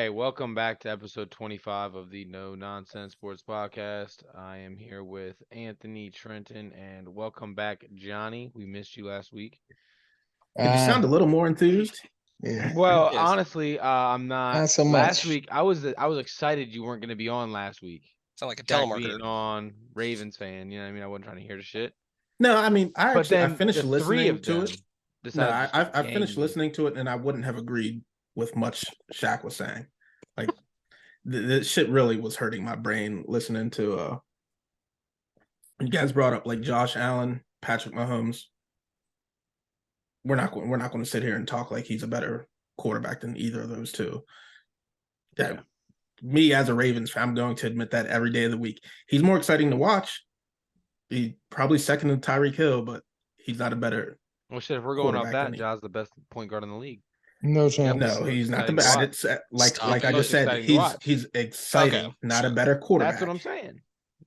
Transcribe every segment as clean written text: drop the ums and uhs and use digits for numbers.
right, welcome back to episode 25 of the No Nonsense Sports Podcast. I am here with Anthony Trenton, and welcome back, Johnny. We missed you last week. Could you sound a little more enthused? Yeah, Well, Yes. honestly, I'm not. not so Last much. week, I was excited you weren't going to be on last week. Sound like a Jack telemarketer. being on, Ravens fan. You know what I mean? I wasn't trying to hear the shit. No, I mean, But I then finished the three listening of to them it. No, decided to just I gang finished me. listening to it, and I wouldn't have agreed with much Shaq was saying. Like, the shit really was hurting my brain listening to. You guys brought up like Josh Allen, Patrick Mahomes. We're not going to sit here and talk like he's a better quarterback than either of those two. That me as a Ravens fan, I'm going to admit that every day of the week. He's more exciting to watch. He probably second to Tyreek Hill, but he's not a better. Well, shit, if we're going off quarterback that, than he- Ja's the best point guard in the league. No, No, Definitely he's most not the exciting to best. watch. It's like Stop like it. I just Most said, exciting to watch. he's exciting, Okay, not a sure. better quarterback. That's what I'm saying.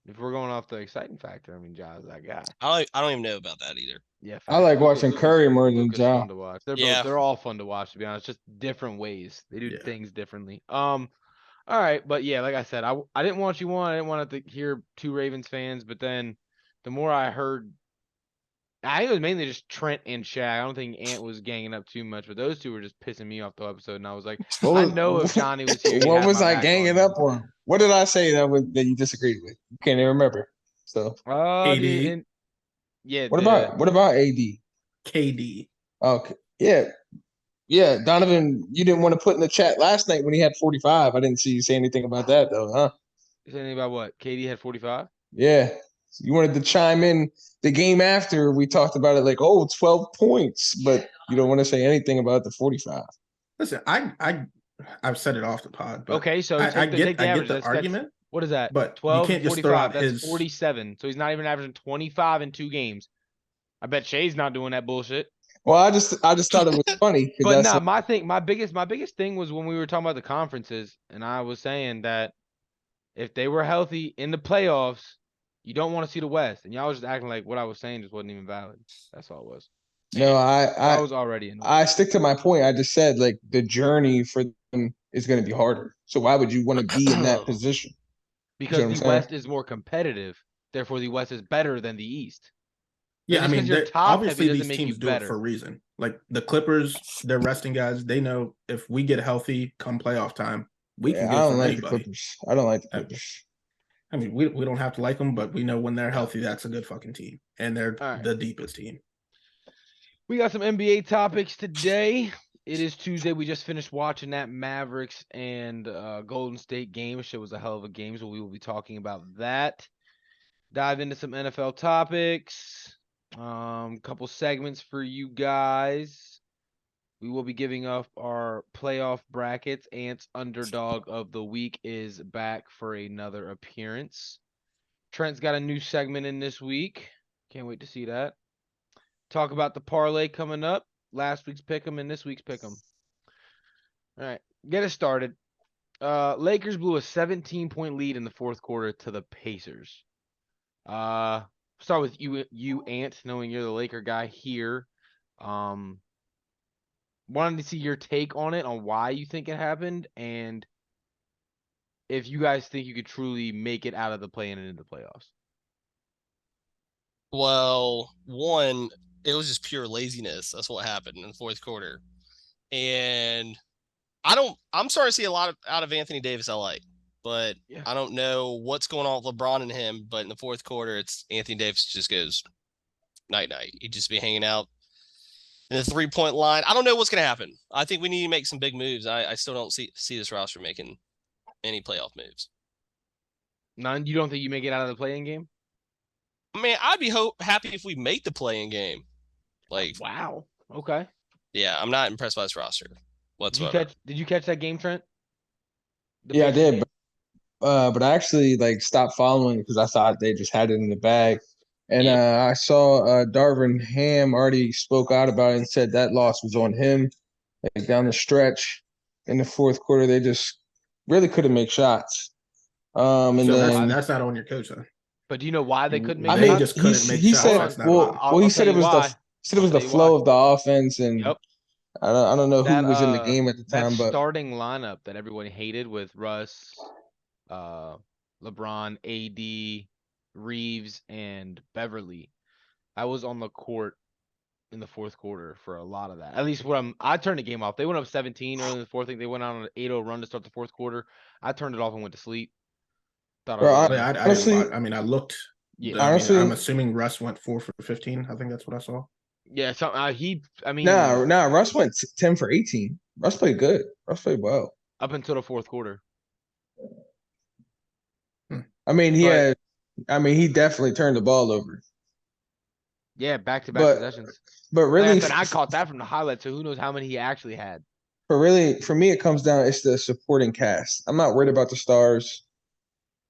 If we're going off the exciting factor, I mean, Ja's that guy. I don't even know about that either. Yeah, I like facts. watching Curry more than Luka's Ja. fun to watch. Yeah. They're all fun to watch, to be honest. Just different ways. They do Yeah. things differently. All right, but yeah, like I said, I didn't want you on. I didn't want to hear two Ravens fans, but then the more I heard, I think it was mainly just Trent and Shaq. I don't think Ant was ganging up too much, but those two were just pissing me off the whole episode, and I was like, I know if Johnny was here, he'd What have was my I back ganging on up on? What did I say that you disagreed with? You can't even remember. So AD. Yeah. what about AD? KD. Okay, yeah. Donovan, you didn't want to put in the chat last night when he had 45. I didn't see you say anything about that though, huh? You said anything about what? KD had 45? Yeah, you wanted to chime in the game after we talked about it, like 12 points, but you don't want to say anything about the 45. Listen, I've said it off the pod, but Okay, so I take get the average. the That's argument. what is that? But you 12 can't and just throw 45. out That's his 47. So he's not even averaging 25 in 2 games. I bet Shay's not doing that bullshit. Well, I just thought it was funny. 'Cause But that's my biggest thing was when we were talking about the conferences, and I was saying that if they were healthy in the playoffs, you don't want to see the West. And y'all was just acting like what I was saying just wasn't even valid. That's all it was. no, I I was already annoyed. I stick to my point. I just said like the journey for them is going to be harder. So why would you want to be in that position? Because what I'm the saying? West is more competitive. Therefore, the West is better than the East. Yeah, I just mean, 'cause you're they're- top obviously heavy these doesn't make teams you do it better. for a reason. Like the Clippers, they're resting guys. They know if we get healthy come playoff time, we can Yeah, get I it don't from like the anybody. Clippers. I don't like the Uh, Clippers. I mean, we don't have to like them, but we know when they're healthy, that's a good fucking team, and they're All right. the deepest team. We got some NBA topics today. It is Tuesday. We just finished watching that Mavericks and Golden State game. Shit was a hell of a game, so we will be talking about that. Dive into some NFL topics. Couple segments for you guys. We will be giving up our playoff brackets. Ant's underdog of the week is back for another appearance. Trent's got a new segment in this week. Can't wait to see that. Talk about the parlay coming up. Last week's pick'em and this week's pick'em. All right, get us started. Lakers blew a 17-point lead in the fourth quarter to the Pacers. Start with you, Ant, knowing you're the Laker guy here. Wanted to see your take on it, on why you think it happened, and if you guys think you could truly make it out of the play-in and into the playoffs. Well, one, it was just pure laziness. That's what happened in the fourth quarter. And I'm starting to see a lot out of Anthony Davis I like, but Yeah. I don't know what's going on with LeBron and him. But in the fourth quarter, it's Anthony Davis just goes night-night. He'd just be hanging out in the 3-point line. I don't know what's going to happen. I think we need to make some big moves. I still don't see this roster making any playoff moves. None? You don't think you make it out of the play-in game? I mean, I'd be happy if we make the play-in game. Like, Wow. Okay. yeah, I'm not impressed by this roster whatsoever. Did you catch that game, Trent? The Yeah, I Pacers did. game? But I actually like stopped following because I thought they just had it in the bag. And I saw Darvin Ham already spoke out about it and said that loss was on him. Like down the stretch in the fourth quarter, they just really couldn't make shots. And So then that's not on your coach, huh? But do you know why they couldn't make I They mean, shots? he, Just couldn't make he shots. said, That's not well, why. well, he I'll said tell it you was why. the I'll flow tell you of the offense, and Yep. I don't know That who was in the game at the that time, but starting lineup that everyone hated with Russ, LeBron, AD, Reeves, and Beverly. I was on the court in the fourth quarter for a lot of that. At least I turned the game off. They went up 17 early in the fourth. I think they went on an 8-0 run to start the fourth quarter. I turned it off and went to sleep. Thought I bro, was I, gonna. I didn't honestly, watch. I mean, I looked. Yeah. I mean, I'm honestly, assuming Russ went 4 for 15. I think that's what I saw. Yeah, so I mean, nah, Russ went 10 for 18. Russ played good. Russ played well. up until the fourth quarter. I mean, But he definitely turned the ball over. yeah, back-to-back But possessions. but Like I really, said, I caught that from the highlights, so who knows how many he actually had. for me, it comes down. It's the supporting cast. I'm not worried about the stars.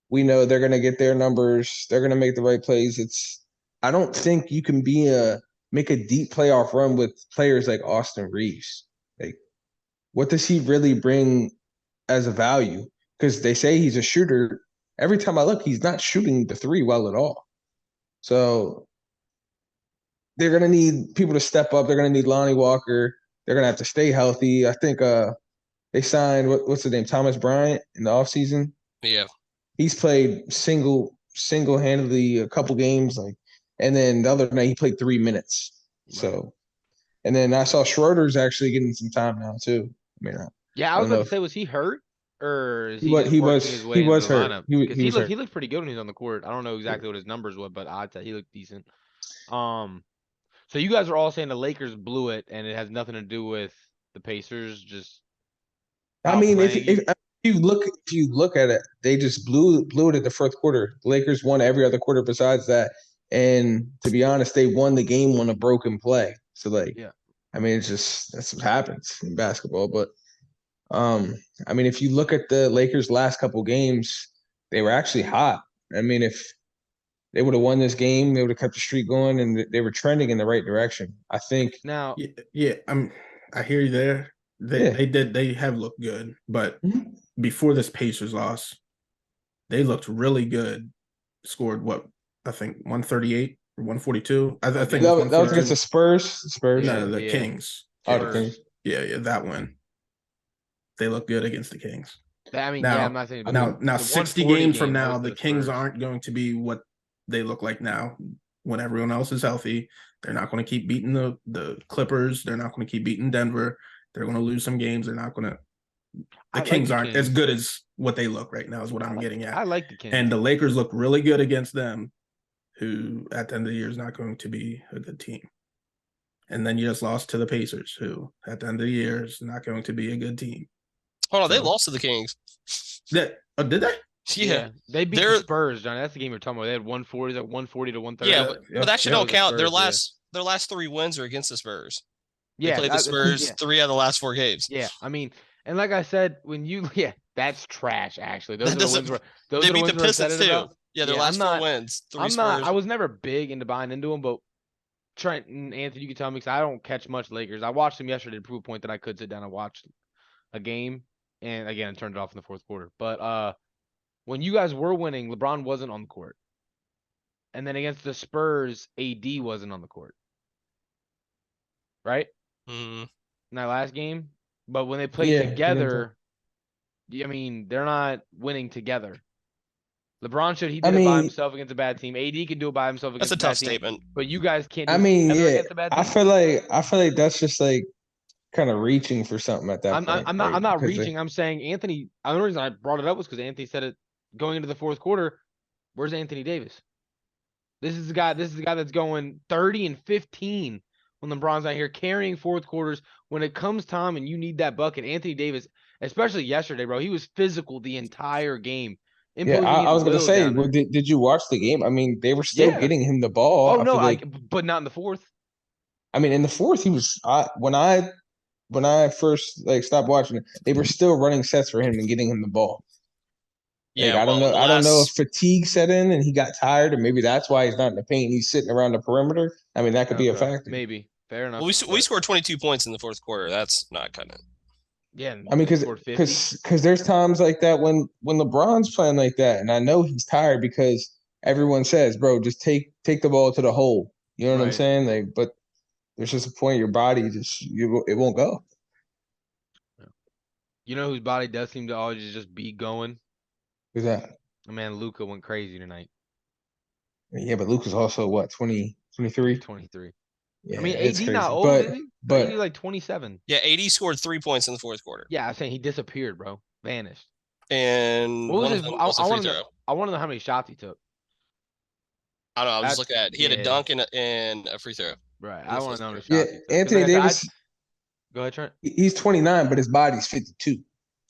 We know they're gonna get their numbers. They're gonna make the right plays. I don't think you can make a deep playoff run with players like Austin Reeves. Like, what does he really bring as a value? Because they say he's a shooter. Every time I look, he's not shooting the three well at all. So they're gonna need people to step up. They're gonna need Lonnie Walker. They're gonna have to stay healthy. I think they signed what's the name? Thomas Bryant in the offseason. Yeah. He's played single-handedly a couple games, and then the other night he played 3 minutes. So, and then I saw Schroeder's actually getting some time now too. I mean, Yeah, I I was don't about know to say, was he hurt or is he he was just he working was his way he into was the hurt. lineup? He Because was hurt. he looked pretty good when he was on the court. I don't know exactly what his numbers were, but I'd say he looked decent. So you guys are all saying the Lakers blew it, and it has nothing to do with the Pacers just I mean, outplaying you. if you look at it, they just blew it at the fourth quarter. The Lakers won every other quarter besides that, and to be honest, they won the game on a broken play. So Yeah. I mean, that's what happens in basketball. But I mean, if you look at the Lakers' last couple games, they were actually hot. I mean, if they would have won this game, they would have kept the streak going, and they were trending in the right direction. I think. Now, Yeah. I hear you there. Yeah. They have looked good, but Mhm. before this Pacers loss, they looked really good. Scored what I think 138 or 142. I think it was That was against 142. the Spurs. Spurs. No, the Yeah. Kings. Oh, the Spurs. Kings. Yeah, that win. They look good against the Kings. I mean, Now, yeah, I'm not saying. But now, the 60 140 games from game now, was the Kings aren't going to be what they look like now. When everyone else is healthy, they're not going to keep beating the Clippers. They're not going to keep beating Denver. They're going to lose some games. They're not going to. The Kings aren't as good as what they look right now. Is what I'm getting at. I like the Kings. And the Lakers look really good against them, who at the end of the year is not going to be a good team. And then you just lost to the Pacers, who at the end of the year is not going to be a good team. Hold on, they So- lost to the Kings. Did they? Yeah. They beat They're- the Spurs, Johnny. That's the game you're talking about. They had 140, like 140 to 130. Yeah, but that should Yeah, don't the count. Spurs, Their last 3 wins are against the Spurs. They Yeah, played the Spurs yeah. 3 out of the last 4 games. Yeah, I mean, and like I said, that's trash. Actually, those That are the doesn't- wins. Those They are the beat the wins we're Pistons excited too. about. Yeah, their Yeah, last I'm 4 not- wins. 3 I'm Spurs. not. I was never big into buying into them, but Trent and Anthony, you can tell me because I don't catch much Lakers. I watched them yesterday to prove a point that I could sit down and watch a game, and again, turned it off in the fourth quarter. But when you guys were winning, LeBron wasn't on the court, and then against the Spurs, AD wasn't on the court, right? Mhm. In that last game. But when they play Yeah, together, I mean, they're not winning together. LeBron he I did it by mean- himself against a bad team. AD can do it by himself That's against a a bad tough team. statement. But you guys can't do I it mean, together yeah, against a bad I team. feel like that's just like kind of reaching for something at that I'm point. not because reaching. I'm saying Anthony. The only reason I brought it up was because Anthony said it going into the fourth quarter. Where's Anthony Davis? This is the guy that's going 30 and 15 when LeBron's not here, carrying fourth quarters. When it comes time and you need that bucket, Anthony Davis, especially yesterday, bro, he was physical the entire game. Yeah, imposing I his was gonna will say, down there. did you watch the game? I mean, they were still Yeah. getting him the ball. Oh I no, feel like, but not in the fourth. I mean, in the fourth, he was. When I first stopped watching it, they were still running sets for him and getting him the ball. Yeah, I don't well, know. I don't know if fatigue set in and he got tired, and maybe that's why he's not in the paint. He's sitting around the perimeter. I mean, that could be a Okay, factor. Maybe. Fair enough. Well, we but- scored 22 points in the fourth quarter. That's not cutting it. Yeah. I mean, they scored 50. because there's times like that when LeBron's playing like that, and I know he's tired because everyone says, "Bro, just take the ball to the hole." You know what I'm Right. saying? But there's just a point your body it won't go. You know whose body does seem to always just be going? Who's that? Man, Luca went crazy tonight. Yeah, but Luke is also what 20, 23? 23. Yeah, I mean, it's AD crazy. not old, but is he? but AD like 27. Yeah, AD scored 3 points in the fourth quarter, Yeah, I'm saying he disappeared, bro. Vanished. and What was one his? of them I, was a I free want to throw. know. I want to know how many shots he took. I don't know. I was just That's looking at. He had a yeah. dunk and a free throw. Right. in I the want fourth to know how many quarter. yeah, shots he took. 'Cause Anthony like I said, Davis, go ahead, Trent. he's 29, but his body's 52.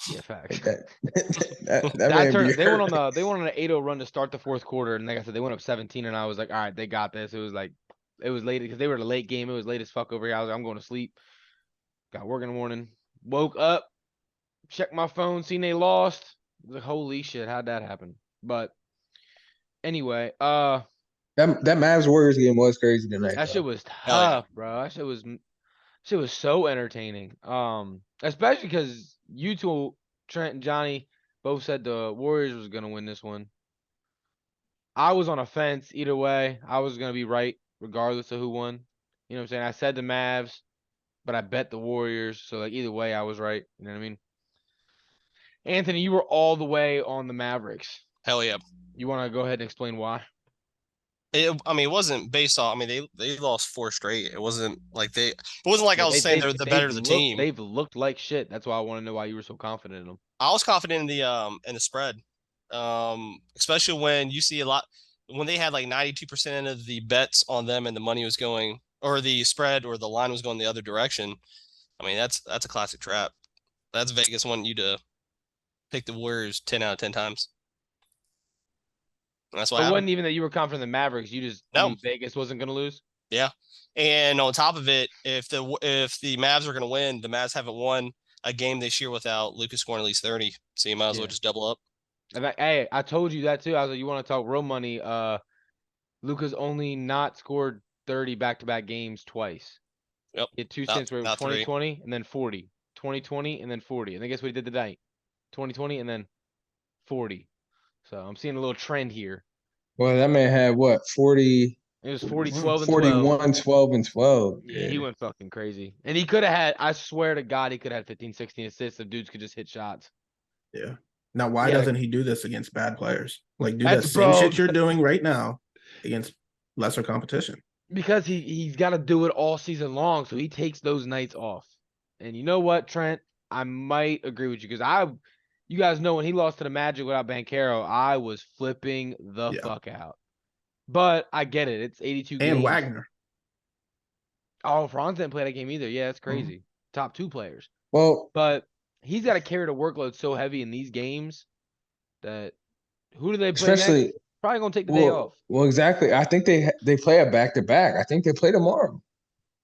Yeah, facts. Like that That man turned. be They went on hurt. an 8-0 run to start the fourth quarter, and like I said, they went up 17, and I was like, all right, they got this. It was late because they were in a late game. It was late as fuck over here. I was like, I'm going to sleep. Got work in the morning. Woke up, checked my phone, seen they lost. I was like, holy shit, how'd that happen? But anyway, That Mavs Warriors game was crazy tonight. that shit Though. was Hell yeah. tough, bro. That shit was so entertaining. Especially because you two, Trent and Johnny, both said the Warriors was gonna win this one. I was on a fence either way. I was gonna be right regardless of who won. You know what I'm saying? I said the Mavs, but I bet the Warriors. So like either way, I was right. You know what I mean? Anthony, you were all the way on the Mavericks. Hell yeah. You want to go ahead and explain why? I mean, it wasn't based off. I mean, they lost 4 straight. It wasn't like I Yeah, was saying they're the better of the team. They've looked like shit. That's why I want to know why you were so confident in them. I was confident in the spread, especially when you see a lot when they had like 92% of the bets on them and the money was going or the spread or the line was going the other direction. I mean, that's a classic trap. That's Vegas wanting you to pick the Warriors 10 out of 10 times. And that's what So it happened. wasn't even that you were confident in the Mavericks. You just No. knew Vegas wasn't going to lose. Yeah. And on top of it, if the Mavs are going to win, the Mavs haven't won a game this year without Lucas scoring at least 30. So you might as well Yeah. just double up. Hey, I told you that too. I was like, you want to talk real money? Luka's only not scored 30 back-to-back games twice. Yep. He had two Not- stints where it was not three. 2020 and then 40. 2020 and then 40. And then guess what he did tonight? 2020 and then 40. So I'm seeing a little trend here. Well, that man had what 40. It was 40, 12, and 12. 41, 12, and 12. Yeah, he went fucking crazy. And he could have had, I swear to God, he could have had 15, 16 assists if dudes could just hit shots. Yeah. Now, why Yeah. doesn't he do this against bad players? Like, do That's- that same bro, shit you're doing right now against lesser competition. Because he's got to do it all season long, so he takes those nights off. And you know what, Trent? I might agree with you because you guys know when he lost to the Magic without Banchero, I was flipping the Yeah. fuck out. But I get it. It's 82 And games. Wagner. Oh, Franz didn't play that game either. Yeah, that's Mm-hmm. crazy. Top 2 players. Well, But he's got to carry the workload so heavy in these games that who do they play especially next? Probably gonna take the day off. well, exactly. I think they play a back to back. I think they play tomorrow.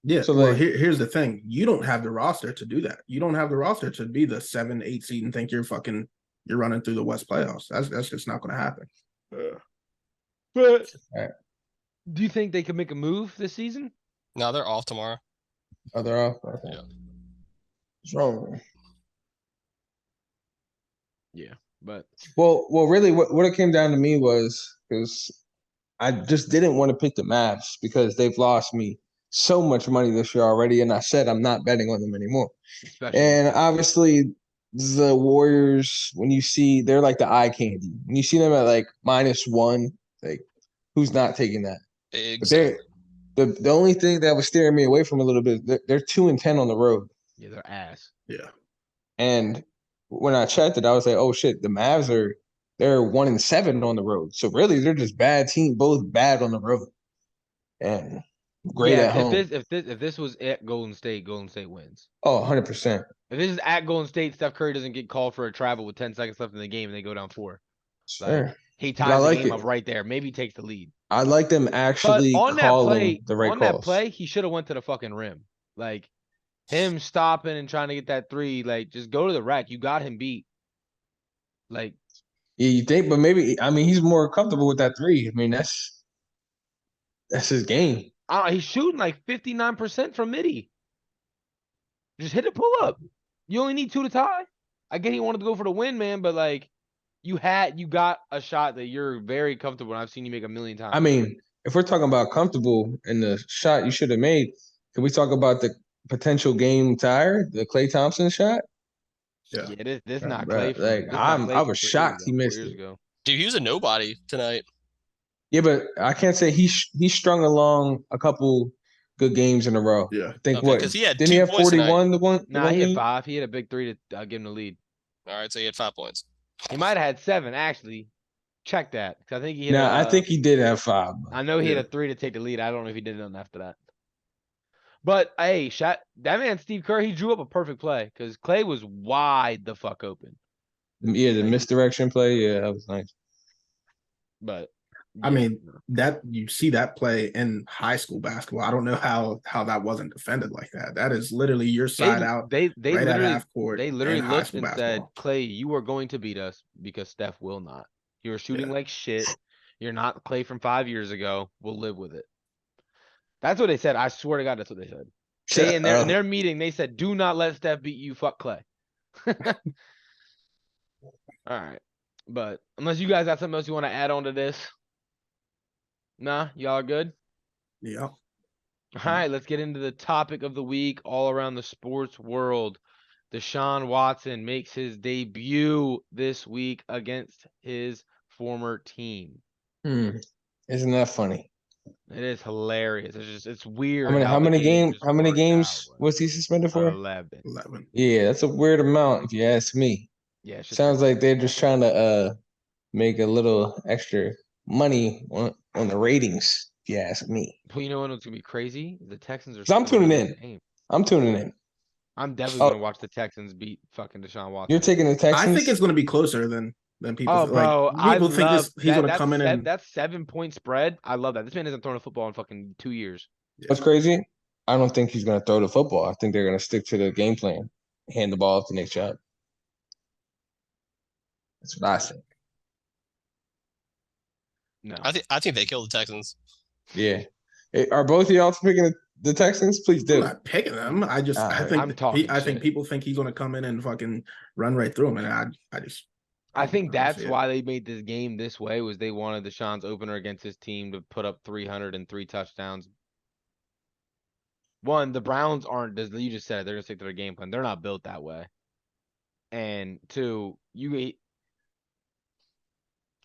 Yeah. So, well, like- here's the thing. You don't have the roster to do that. You don't have the roster to be the 7, 8 seed and think you're running through the West playoffs. That's just not going to happen. But Right. do you think they could make a move this season? No, they're off tomorrow. Oh, they're off. Okay. Yeah. What's wrong with them? Yeah, but Well, really, what it came down to me was because I just didn't want to pick the Mavs because they've lost me so much money this year already, and I said I'm not betting on them anymore. especially And obviously, the Warriors, when you see they're like the eye candy. When you see them at like -1, like who's not taking that? But Exactly. the only thing that was steering me away from a little bit, they're 2-10 on the road. yeah, they're ass. Yeah. And when I checked it, I was like, oh shit, the Mavs they're 1-7 on the road. So really they're just bad team, both bad on the road. And great Yeah, at home. if this was at Golden State wins. Oh, 100%. If this is at Golden State, Steph Curry doesn't get called for a travel with 10 seconds left in the game and they go down 4. Sure. He But I ties like the game it. up right there. Maybe he takes the lead. I like them But actually on that calling the right that calls. play, he should have went to the fucking rim. Like him stopping and trying to get that 3, like just go to the rack. You got him beat. Like Yeah, you think, but maybe I mean he's more comfortable with that 3. I mean, that's his game. he's shooting like 59% from midi. Just hit a pull up. You only need 2 to tie. I get he wanted to go for the win, man, but like you got a shot that you're very comfortable. And I've seen you make a million times. I mean, if we're talking about comfortable in the shot you should have made, Can we talk about the potential game tire, the Klay Thompson shot? Yeah. Yeah, this Yeah, not bruh, Clay from like, this not I Clay from was 3 years shocked ago, he 4 missed years it. ago. Dude, he was a nobody tonight. Yeah, but I can't say he strung along a couple good games in a row. Yeah. I think Okay, what 'cause he had didn't he 2 have points tonight. 41 the one Nah, he had game? 5. He had a big 3 to give him the lead. All right, so he had 5 points. He might have had 7 actually. Check that because I think he hit. Nah, I think he did have 5. I know he Yeah. had a 3 to take the lead. I don't know if he did nothing after that. But hey, that man Steve Kerr, he drew up a perfect play because Clay was wide the fuck open. Yeah, the misdirection play, yeah, that was nice. But I yeah, mean, that you see that play in high school basketball. I don't know how that wasn't defended like that. That is literally your side out they right at literally half court. they literally in high looked school and said, basketball. Clay, you are going to beat us because Steph will not. You're shooting Yeah. like shit. You're not Clay from 5 years ago. We'll live with it. That's what they said. I swear to God, that's what they said. They in their meeting, they said, do not let Steph beat you. Fuck Clay. All right. But unless you guys got something else you want to add on to this. Nah, y'all are good. Yeah. All right, let's get into the topic of the week all around the sports world. Deshaun Watson makes his debut this week against his former team. Isn't that funny? It is hilarious. It's weird. How many games out. was he suspended for? 11. 11. Yeah, that's a weird amount if you ask me. Yeah, it's just Sounds like they're just trying to make a little extra money on the ratings, if you ask me. Well, you know what? It's gonna be crazy. The Texans are. 'Cause I'm still tuning winning in. the game. I'm tuning in. I'm definitely Oh. gonna watch the Texans beat fucking Deshaun Watson. You're taking the Texans? I think it's going to be closer than people. Oh, bro, I people think love he's going to that come in and that 7-point spread. I love that. This man hasn't thrown a football in fucking 2 years. What's crazy? I don't think he's going to throw the football. I think they're going to stick to the game plan, hand the ball off to Nick Chubb. That's what I think. No, I think they killed the Texans. Yeah. Hey, are both of y'all picking the Texans? Please I'm do. not picking them. I Alright. think I'm talking I think shit. people think he's going to come in and fucking run right through him, and I think don't that's see it. why they made this game this way. Was they wanted Deshaun's opener against his team to put up 303 touchdowns. One, the Browns aren't. As you just said, they're gonna stick to their game plan. They're not built that way. And two,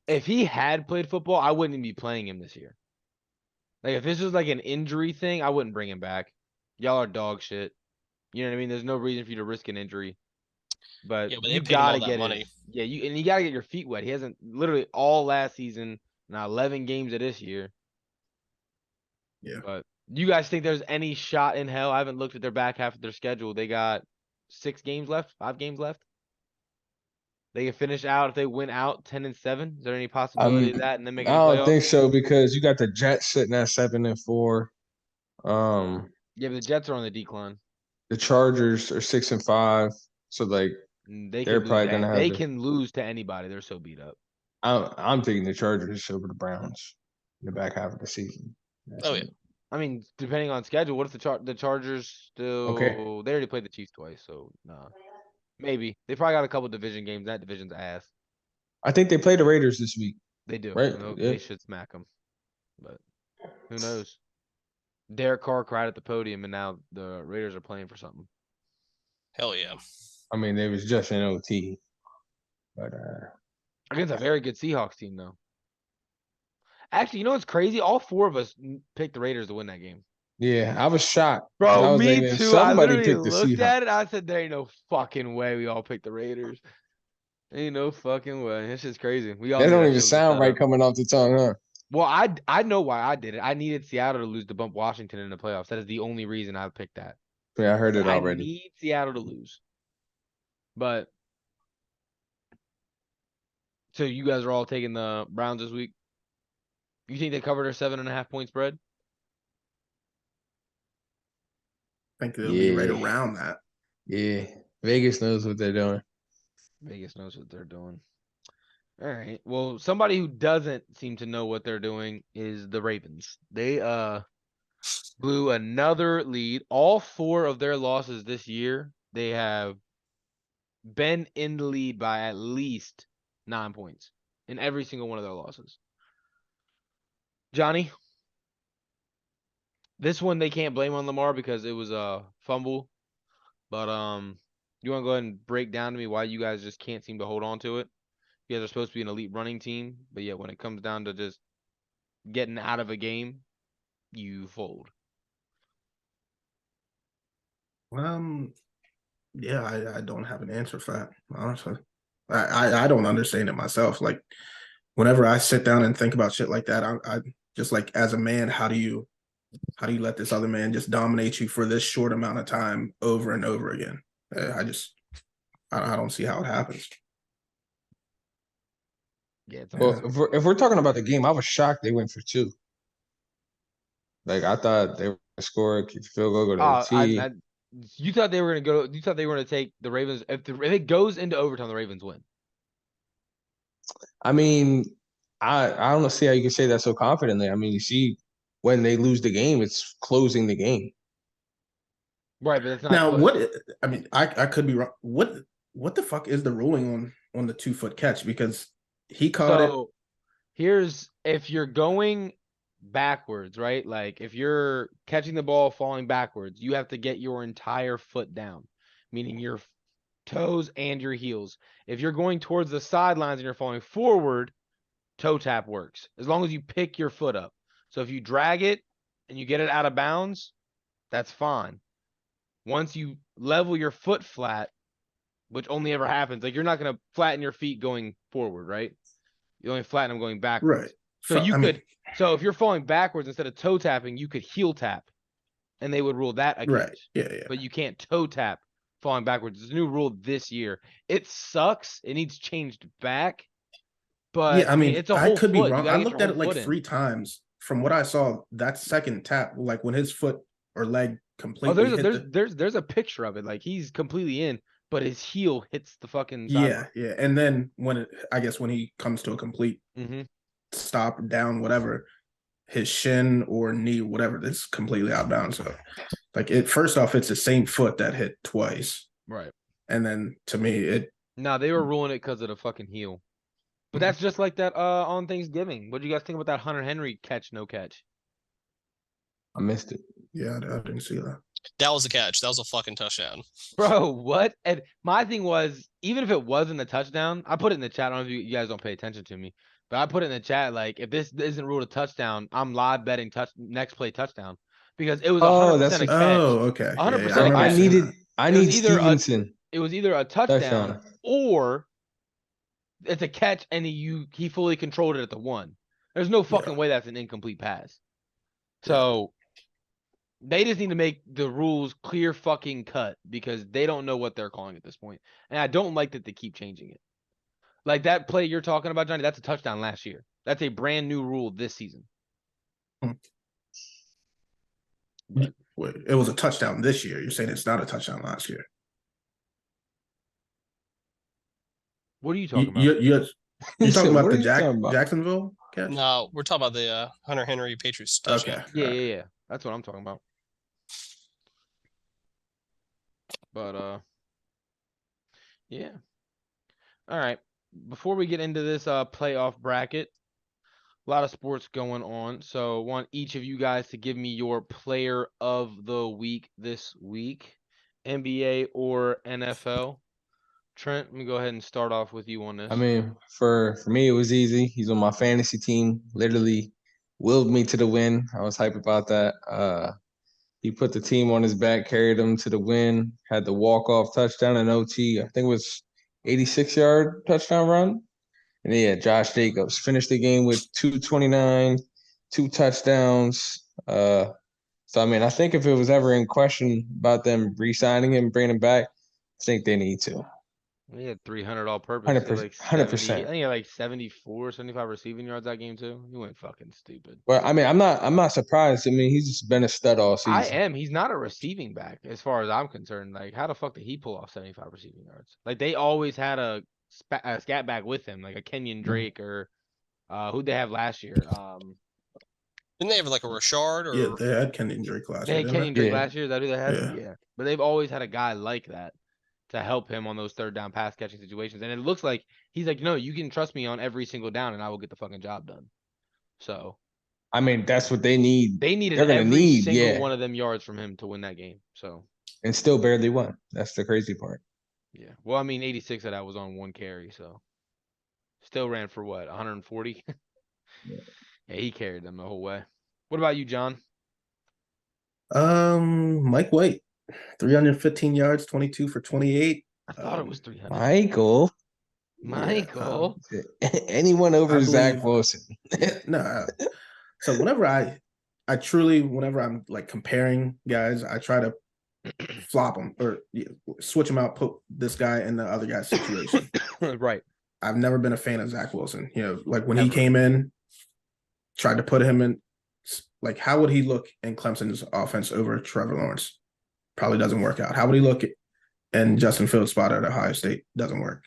if he had played football, I wouldn't even be playing him this year. Like if this was like an injury thing, I wouldn't bring him back. Y'all are dog shit. You know what I mean? There's no reason for you to risk an injury. But Yeah, but they you paid him all gotta that get money. you gotta get your feet wet. He hasn't literally all last season, now 11 games of this year. Yeah. But you guys think there's any shot in hell? I haven't looked at their back half of their schedule. They got 6 games left, 5 games left. They can finish out if they win out 10-7. Is there any possibility of that and then I making the don't playoffs? think so because you got the Jets sitting at 7-4. Yeah, but the Jets are on the decline. The Chargers are 6-5. So like They they're can probably lose. gonna have They the- can lose to anybody. They're so beat up. I'm taking the Chargers over the Browns in the back half of the season. Oh, yeah. I mean, depending on schedule, what if the Chargers still? Okay. They already played the Chiefs twice, so nah. Maybe they probably got a couple division games. That division's ass. I think they play the Raiders this week. They do. Right, They yeah. should smack them, but who knows? Derek Carr cried at the podium, and now the Raiders are playing for something. Hell yeah. I mean, they was just in OT. But Against a very good Seahawks team, though. Actually, you know what's crazy? All 4 of us picked the Raiders to win that game. yeah, I was shocked. 'Cause I Bro, was me thinking too. I somebody literally picked the looked Seahawks. at it. I said, "There ain't no fucking way we all picked the Raiders. Ain't no fucking way. This is crazy. We all That knew don't that even shit was a sound right setup. coming off the tongue, huh? Well, I know why I did it. I needed Seattle to lose to bump Washington in the playoffs. That is the only reason I picked that. Yeah, I heard it I already. need Seattle to lose. But so you guys are all taking the Browns this week. You think they covered their 7.5-point spread? I think they'll be right Yeah. around that. Yeah, Vegas knows what they're doing. Vegas knows what they're doing. All right. Well, somebody who doesn't seem to know what they're doing is the Ravens. They blew another lead. All 4 of their losses this year, they have been in the lead by at least 9 points in every single one of their losses. Johnny? This one they can't blame on Lamar because it was a fumble. But you want to go ahead and break down to me why you guys just can't seem to hold on to it? You guys are supposed to be an elite running team, but yet when it comes down to just getting out of a game, you fold. Yeah, I don't have an answer for that, honestly. I don't understand it myself. Like, whenever I sit down and think about shit like that, I just like, as a man, how do you let this other man just dominate you for this short amount of time over and over again? I don't see how it happens. Yeah, it's Well, impossible. if we're talking about the game, I was shocked they went for 2. Like I thought they were gonna score, kick the field goal, go to OT. You thought they were gonna go. You thought they were gonna take the Ravens. If it goes into overtime, the Ravens win. I mean, I don't see how you can say that so confidently. I mean, you see, when they lose the game, it's closing the game. Right, but it's not Now, close. I mean, I could be wrong. What the fuck is the ruling on the 2-foot catch? Because he caught it. So here's if you're going backwards, right? Like if you're catching the ball falling backwards, you have to get your entire foot down, meaning your toes and your heels. If you're going towards the sidelines and you're falling forward, toe tap works as long as you pick your foot up. So if you drag it and you get it out of bounds, that's fine. Once you level your foot flat, which only ever happens, like you're not going to flatten your feet going forward, right? You only flatten them going backwards. Right. So you could, so if you're falling backwards instead of toe tapping, you could heel tap and they would rule that a Right. catch. Yeah. But you can't toe tap falling backwards. It's a new rule this year. It sucks. It needs changed back. But Yeah, I mean, it's a I whole could be foot. You wrong. gotta I get looked your at whole it like foot in. 3 times. From what I saw, that second tap, like when his foot or leg Oh, completely hit there's a picture of it. Like he's completely in, but his heel hits the fucking yeah, sideline. yeah. And then I guess when he comes to a complete stop, down, whatever, his shin or knee, whatever, that's completely out of bounds. So, like, first off, it's the same foot that hit twice, Right. and then to me, No, they were ruling it because of the fucking heel. But that's just like that on Thanksgiving. What do you guys think about that Hunter Henry catch, no catch? I missed it. Yeah, I didn't see that. That was a catch. That was a fucking touchdown. Bro, what? And my thing was, even if it wasn't a touchdown, I put it in the chat. I don't know if you guys don't pay attention to me, but I put it in the chat. Like, if this isn't ruled a touchdown, I'm live betting next play touchdown because it was 100% a catch. Oh, okay. 100% Yeah, a I catch. I It was need either Stevenson. It was either a touchdown Touchdown. or it's a catch and he fully controlled it at the 1. There's no fucking way that's an incomplete pass. So they just need to make the rules clear fucking cut because they don't know what they're calling at this point. And I don't like that they keep changing it. Like that play you're talking about, Johnny, that's a touchdown last year. That's a brand new rule this season. Wait, it was a touchdown this year. You're saying it's not a touchdown last year. What are you talking about? You're talking about the Jacksonville catch? No, we're talking about the Hunter Henry Patriots touchdown. Okay. Yeah. That's what I'm talking about. But yeah. All right. Before we get into this playoff bracket, a lot of sports going on. So I want each of you guys to give me your player of the week this week, NBA or NFL. Trent, let me go ahead and start off with you on this. I mean, for me, it was easy. He's on my fantasy team. Literally willed me to the win. I was hype about that. He put the team on his back, carried them to the win, had the walk-off touchdown in OT. I think it was 86-yard touchdown run. And yeah, Josh Jacobs finished the game with 229, 2 touchdowns. So, I mean, I think if it was ever in question about them re-signing him, bringing him back, I think they need to. He had 300 all purpose. 100%. I think he had like 74, 75 receiving yards that game too. He went fucking stupid. But I mean, I'm not surprised. I mean, he's just been a stud all season. I am. He's not a receiving back as far as I'm concerned. Like, how the fuck did he pull off 75 receiving yards? Like, they always had a scat back with him, like a Kenyon Drake or who'd they have last year? Didn't they have like a Rashard or? Yeah, they had Kenyon Drake last year. They had Kenyon Drake Yeah. last year. Is that who they had? Yeah. But they've always had a guy like that to help him on those third down pass catching situations. And it looks like he's like, no, you can trust me on every single down and I will get the fucking job done. So I mean, that's what they need. They needed They're gonna every need, single yeah. one of them yards from him to win that game. So And still barely won. That's the crazy part. yeah. Well, I mean, 86 of that was on one carry, so still ran for what, 140? Yeah. Yeah, he carried them the whole way. What about you, John? Mike White, 315 yards, 22 for 28. I thought it was 300. Michael. Michael. Anyone over I Zach believe- Wilson. No. So whenever when I'm like comparing guys, I try to flop them or switch them out, put this guy in the other guy's situation. Right. I've never been a fan of Zach Wilson. You know, like when he Never. came in, tried to put him in, like how would he look in Clemson's offense over Trevor Lawrence? Probably doesn't work out. How would he look in Justin Fields' spot at Ohio State? Doesn't work.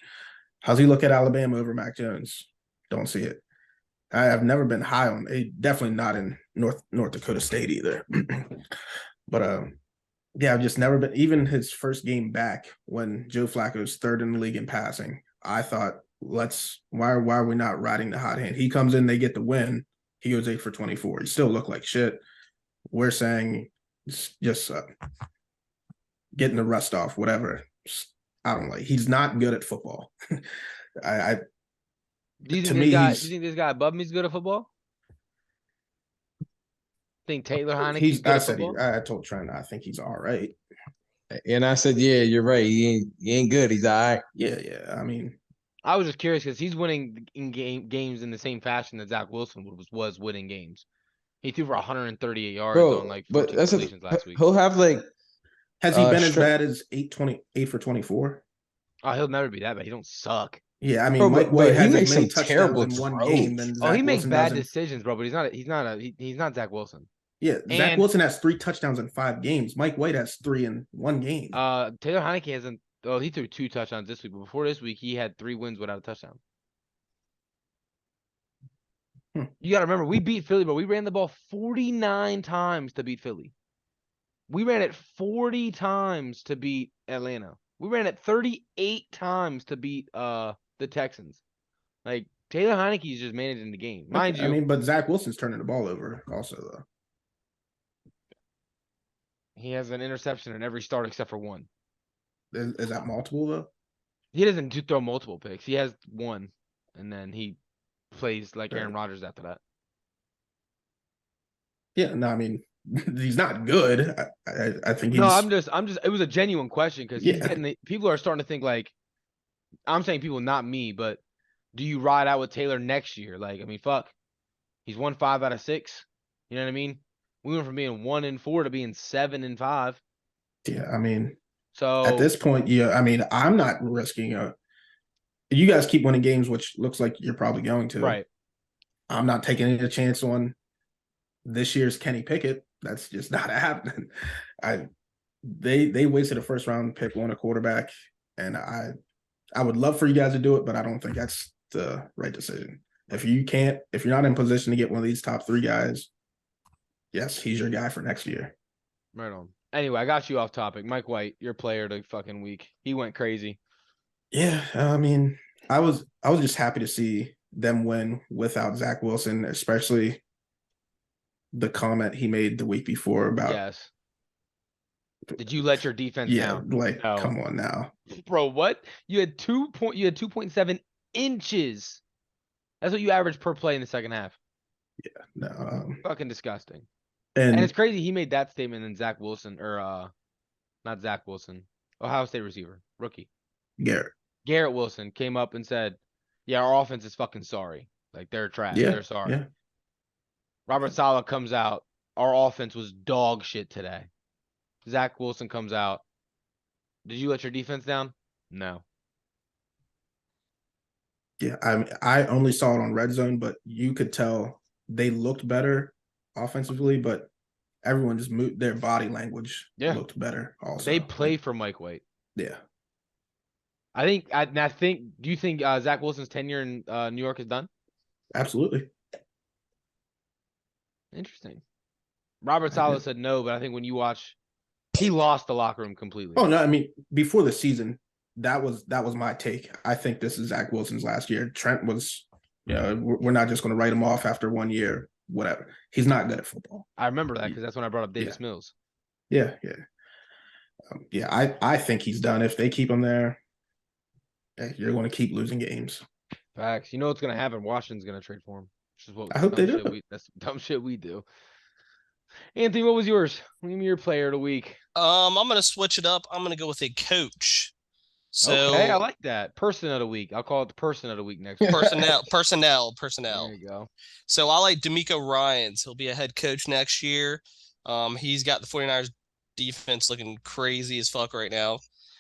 How's he look at Alabama over Mac Jones? Don't see it. I've never been high on definitely not in North Dakota State either. But yeah, I've just never been. Even his first game back when Joe Flacco's third in the league in passing, I thought, why are we not riding the hot hand? He comes in, they get the win. He goes 8 for 24. He still looked like shit. We're saying just getting the rust off, whatever. I don't like. He's not good at football. Do you To think me, this guy above me is good at football? Think Taylor Heineke's good I at said football? I told Trent I think he's all right. And I said, yeah, you're right. He ain't good. He's all right. Yeah. I mean, I was just curious because he's winning in games in the same fashion that Zach Wilson was winning games. He threw for 138 yards Bro, on like but 14 that's completions last week. he'll have like has he been as Stra- bad as 8 for 24? Oh, he'll never be that bad. He don't suck. Yeah, I mean, Bro, Mike but White he has makes as many some touchdowns terrible in one throws. game than Oh, he Zach makes Wilson bad does in- decisions, bro. But he's not Zach Wilson. Yeah, Zach And- Wilson has 3 touchdowns in 5 games. Mike White has 3 in 1 game. Taylor Heineke hasn't. Oh, he threw 2 touchdowns this week, but before this week, he had 3 wins without a touchdown. You got to remember, we beat Philly, but we ran the ball 49 times to beat Philly. We ran it 40 times to beat Atlanta. We ran it 38 times to beat the Texans. Like Taylor Heineke is just managing the game, mind you. I mean, but Zach Wilson's turning the ball over also though. He has an interception in every start except for one. Is that multiple though? He doesn't throw multiple picks. He has one, and then he plays like Aaron Rodgers after that. Yeah, no, I mean, he's not good. I think he's No, I'm just. It was a genuine question because he's Yeah. getting people are starting to think like, I'm saying people, not me, but do you ride out with Taylor next year? Like, I mean, fuck, he's won 5 out of 6. You know what I mean? We went from being 1-4 to being 7-5. Yeah, I mean, So at this point, yeah, I mean, I'm not risking you guys keep winning games, which looks like you're probably going to. right, I'm not taking any chance on this year's Kenny Pickett. That's just not happening. They wasted a first round pick on a quarterback, and I would love for you guys to do it, but I don't think that's the right decision. If you're not in position to get one of these top 3 guys, yes, he's your guy for next year. right on. Anyway, I got you off topic. Mike White, your player of the fucking week. He went crazy. Yeah, I mean, I was just happy to see them win without Zach Wilson, especially the comment he made the week before about Yes. Did you let your defense down? like No. come on now. Bro, what? You had 2.7 inches. That's what you averaged per play in the second half. No, Fucking disgusting. And and it's crazy he made that statement and Zach Wilson, or not Zach Wilson, Ohio State receiver, rookie. Garrett Wilson came up and said, yeah, our offense is fucking sorry. Like, they're trash. Yeah, They're sorry. yeah. Robert Saleh comes out, our offense was dog shit today. Zach Wilson comes out, did you let your defense down? No. Yeah, I only saw it on Red Zone, but you could tell they looked better offensively, but everyone just moved their body language looked better also. They play for Mike White. Yeah. I think, do you think Zach Wilson's tenure in New York is done? Absolutely. Interesting. Robert I Saleh do. said no, but I think when you watch, he lost the locker room completely. Oh no, I mean, before the season, that was my take. I think this is Zach Wilson's last year. Trent was, we're not just going to write him off after 1 year. whatever. He's not good at football. I remember that because that's when I brought up Yeah. Davis Mills. Yeah, I think he's done. If they keep him there, you're going to keep losing games. Facts. You know what's gonna happen? Washington's gonna trade for him. Which is what I hope they dumb shit do. that's dumb shit we do. Anthony, what was yours? Give me your player of the week. I'm gonna switch it up. I'm gonna go with a coach. So Okay, I like that. Person of the week. I'll call it the person of the week next week. personnel. There you go. So I like D'Amico Ryans. He'll be a head coach next year. He's got the 49ers defense looking crazy as fuck right now.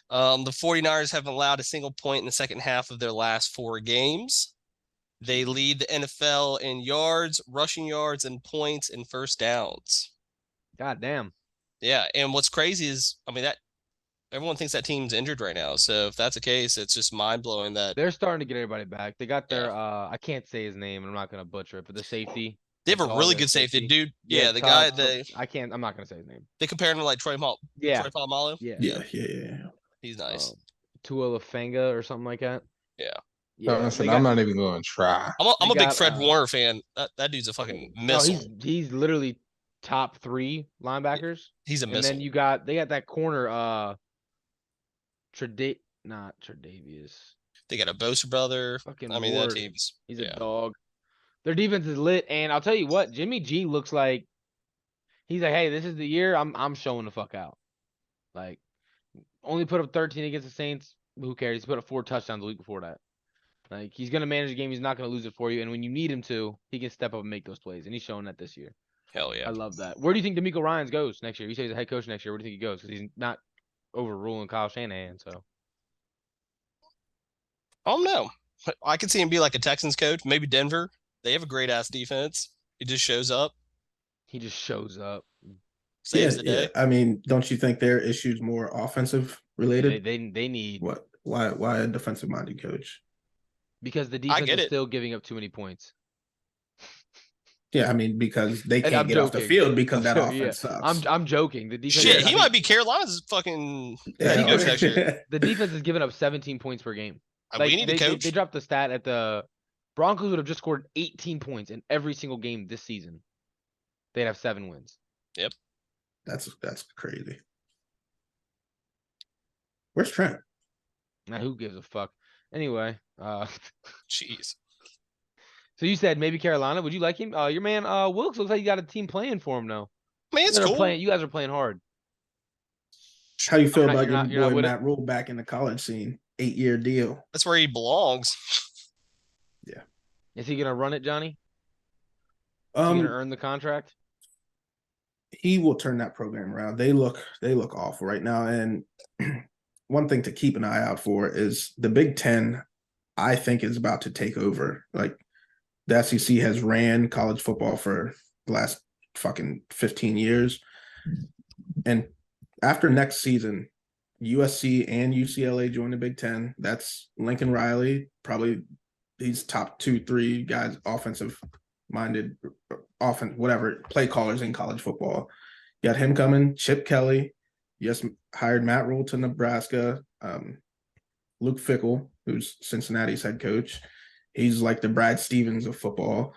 The 49ers haven't allowed a single point in the second half of their last 4 games. They lead the NFL in yards, rushing yards, and points and first downs. God damn. Yeah, and what's crazy is, I mean, that everyone thinks that team's injured right now. So if that's the case, it's just mind blowing that They're starting to get everybody back. They got their I can't say his name and I'm not gonna butcher it, but the safety. they have a Tall, really their good safety, dude. Yeah, the Todd- guy they I'm not gonna say his name. compare him to like Troy Yeah. Polamalu. Yeah. Yeah. He's nice. Tua Lafenga or something like that. Yeah. Yeah. Listen, they I'm got- not even going to try. I'm a they big got, Fred Warner fan. That dude's a fucking No, missile. he's literally top 3 linebackers. He's a And missile. then they got that corner, not Tredavious. They got a Bosa brother. Fucking I mean, Ward. that team's He's a dog. Their defense is lit, and I'll tell you what, Jimmy G looks like he's like, hey, this is the year I'm showing the fuck out. Like, only put up 13 against the Saints. Who cares? He's put up 4 touchdowns the week before that. Like, he's gonna manage the game. He's not gonna lose it for you. And when you need him to, he can step up and make those plays. And he's showing that this year. Hell yeah. I love that. Where do you think D'Amico Ryans goes next year? You say he's a head coach next year. Where do you think he goes? Because he's not overruling Kyle Shanahan. So I don't know. I could see him be like a Texans coach, maybe Denver. They have a great ass defense. He just shows up, he just shows up. saves the day. I mean, don't you think their issues more offensive related? They need What? Why a defensive minded coach? because the defense get is it. still giving up too many points. Yeah, I mean, because they And can't I'm get off the joking. field because that Yeah, offense sucks. I'm joking. The defense. Shit, I he think might be Carolina's fucking Yeah. head coach next year. The defense is giving up 17 points per game. We need a coach. They dropped the stat at the Broncos would have just scored 18 points in every single game this season. They'd have 7 wins. That's crazy. Where's Trent? Now who gives a fuck? Anyway, Jeez. so you said maybe Carolina. Would you like him? Your man Wilkes looks like you got a team playing for him now. Man, it's cool. You guys are playing hard. How you feel You're about not- your you're not boy with it? Matt Rule back in the college scene? 8-year deal. That's where he belongs. Is he gonna run it, Johnny? Is he gonna earn the contract? He will turn that program around. They look awful right now. And one thing to keep an eye out for is the Big Ten, I think, is about to take over. Like, the SEC has ran college football for the last fucking 15 years. And after next season, USC and UCLA join the Big Ten. That's Lincoln Riley, probably these top 2-3 guys, offensive minded, whatever, play callers in college football. Got him coming. Chip Kelly just hired Matt Rule to Nebraska. Luke Fickell, who's Cincinnati's head coach. He's like the Brad Stevens of football.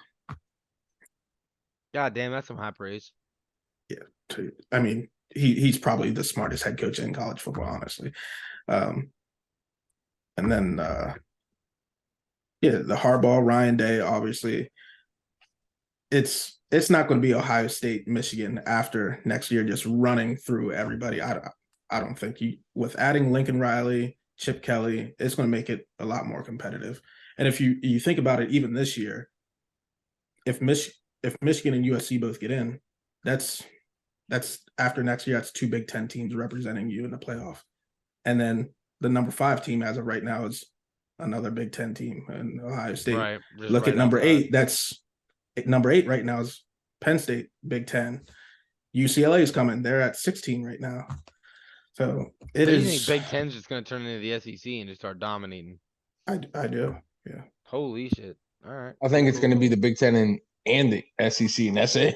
God damn, that's some high praise. I mean, he's probably the smartest head coach in college football, honestly. And then the Harbaugh, Ryan Day, obviously. It's not going to be Ohio State, Michigan after next year, just running through everybody. I don't think with adding Lincoln Riley, Chip Kelly, it's going to make it a lot more competitive. And if you think about it, even this year, if Michigan and USC both get in, that's after next year, that's 2 Big Ten teams representing you in the playoff. And then the number 5 team as of right now is another Big Ten team in Ohio State. Right. Look at number 8. Number 8 right now is Penn State, Big Ten. UCLA is coming. They're at 16 right now. So You think Big Ten's just gonna turn into the SEC and just start dominating? I do. Yeah. Holy shit! All right. I think it's going to be the Big Ten and the SEC, and that's it.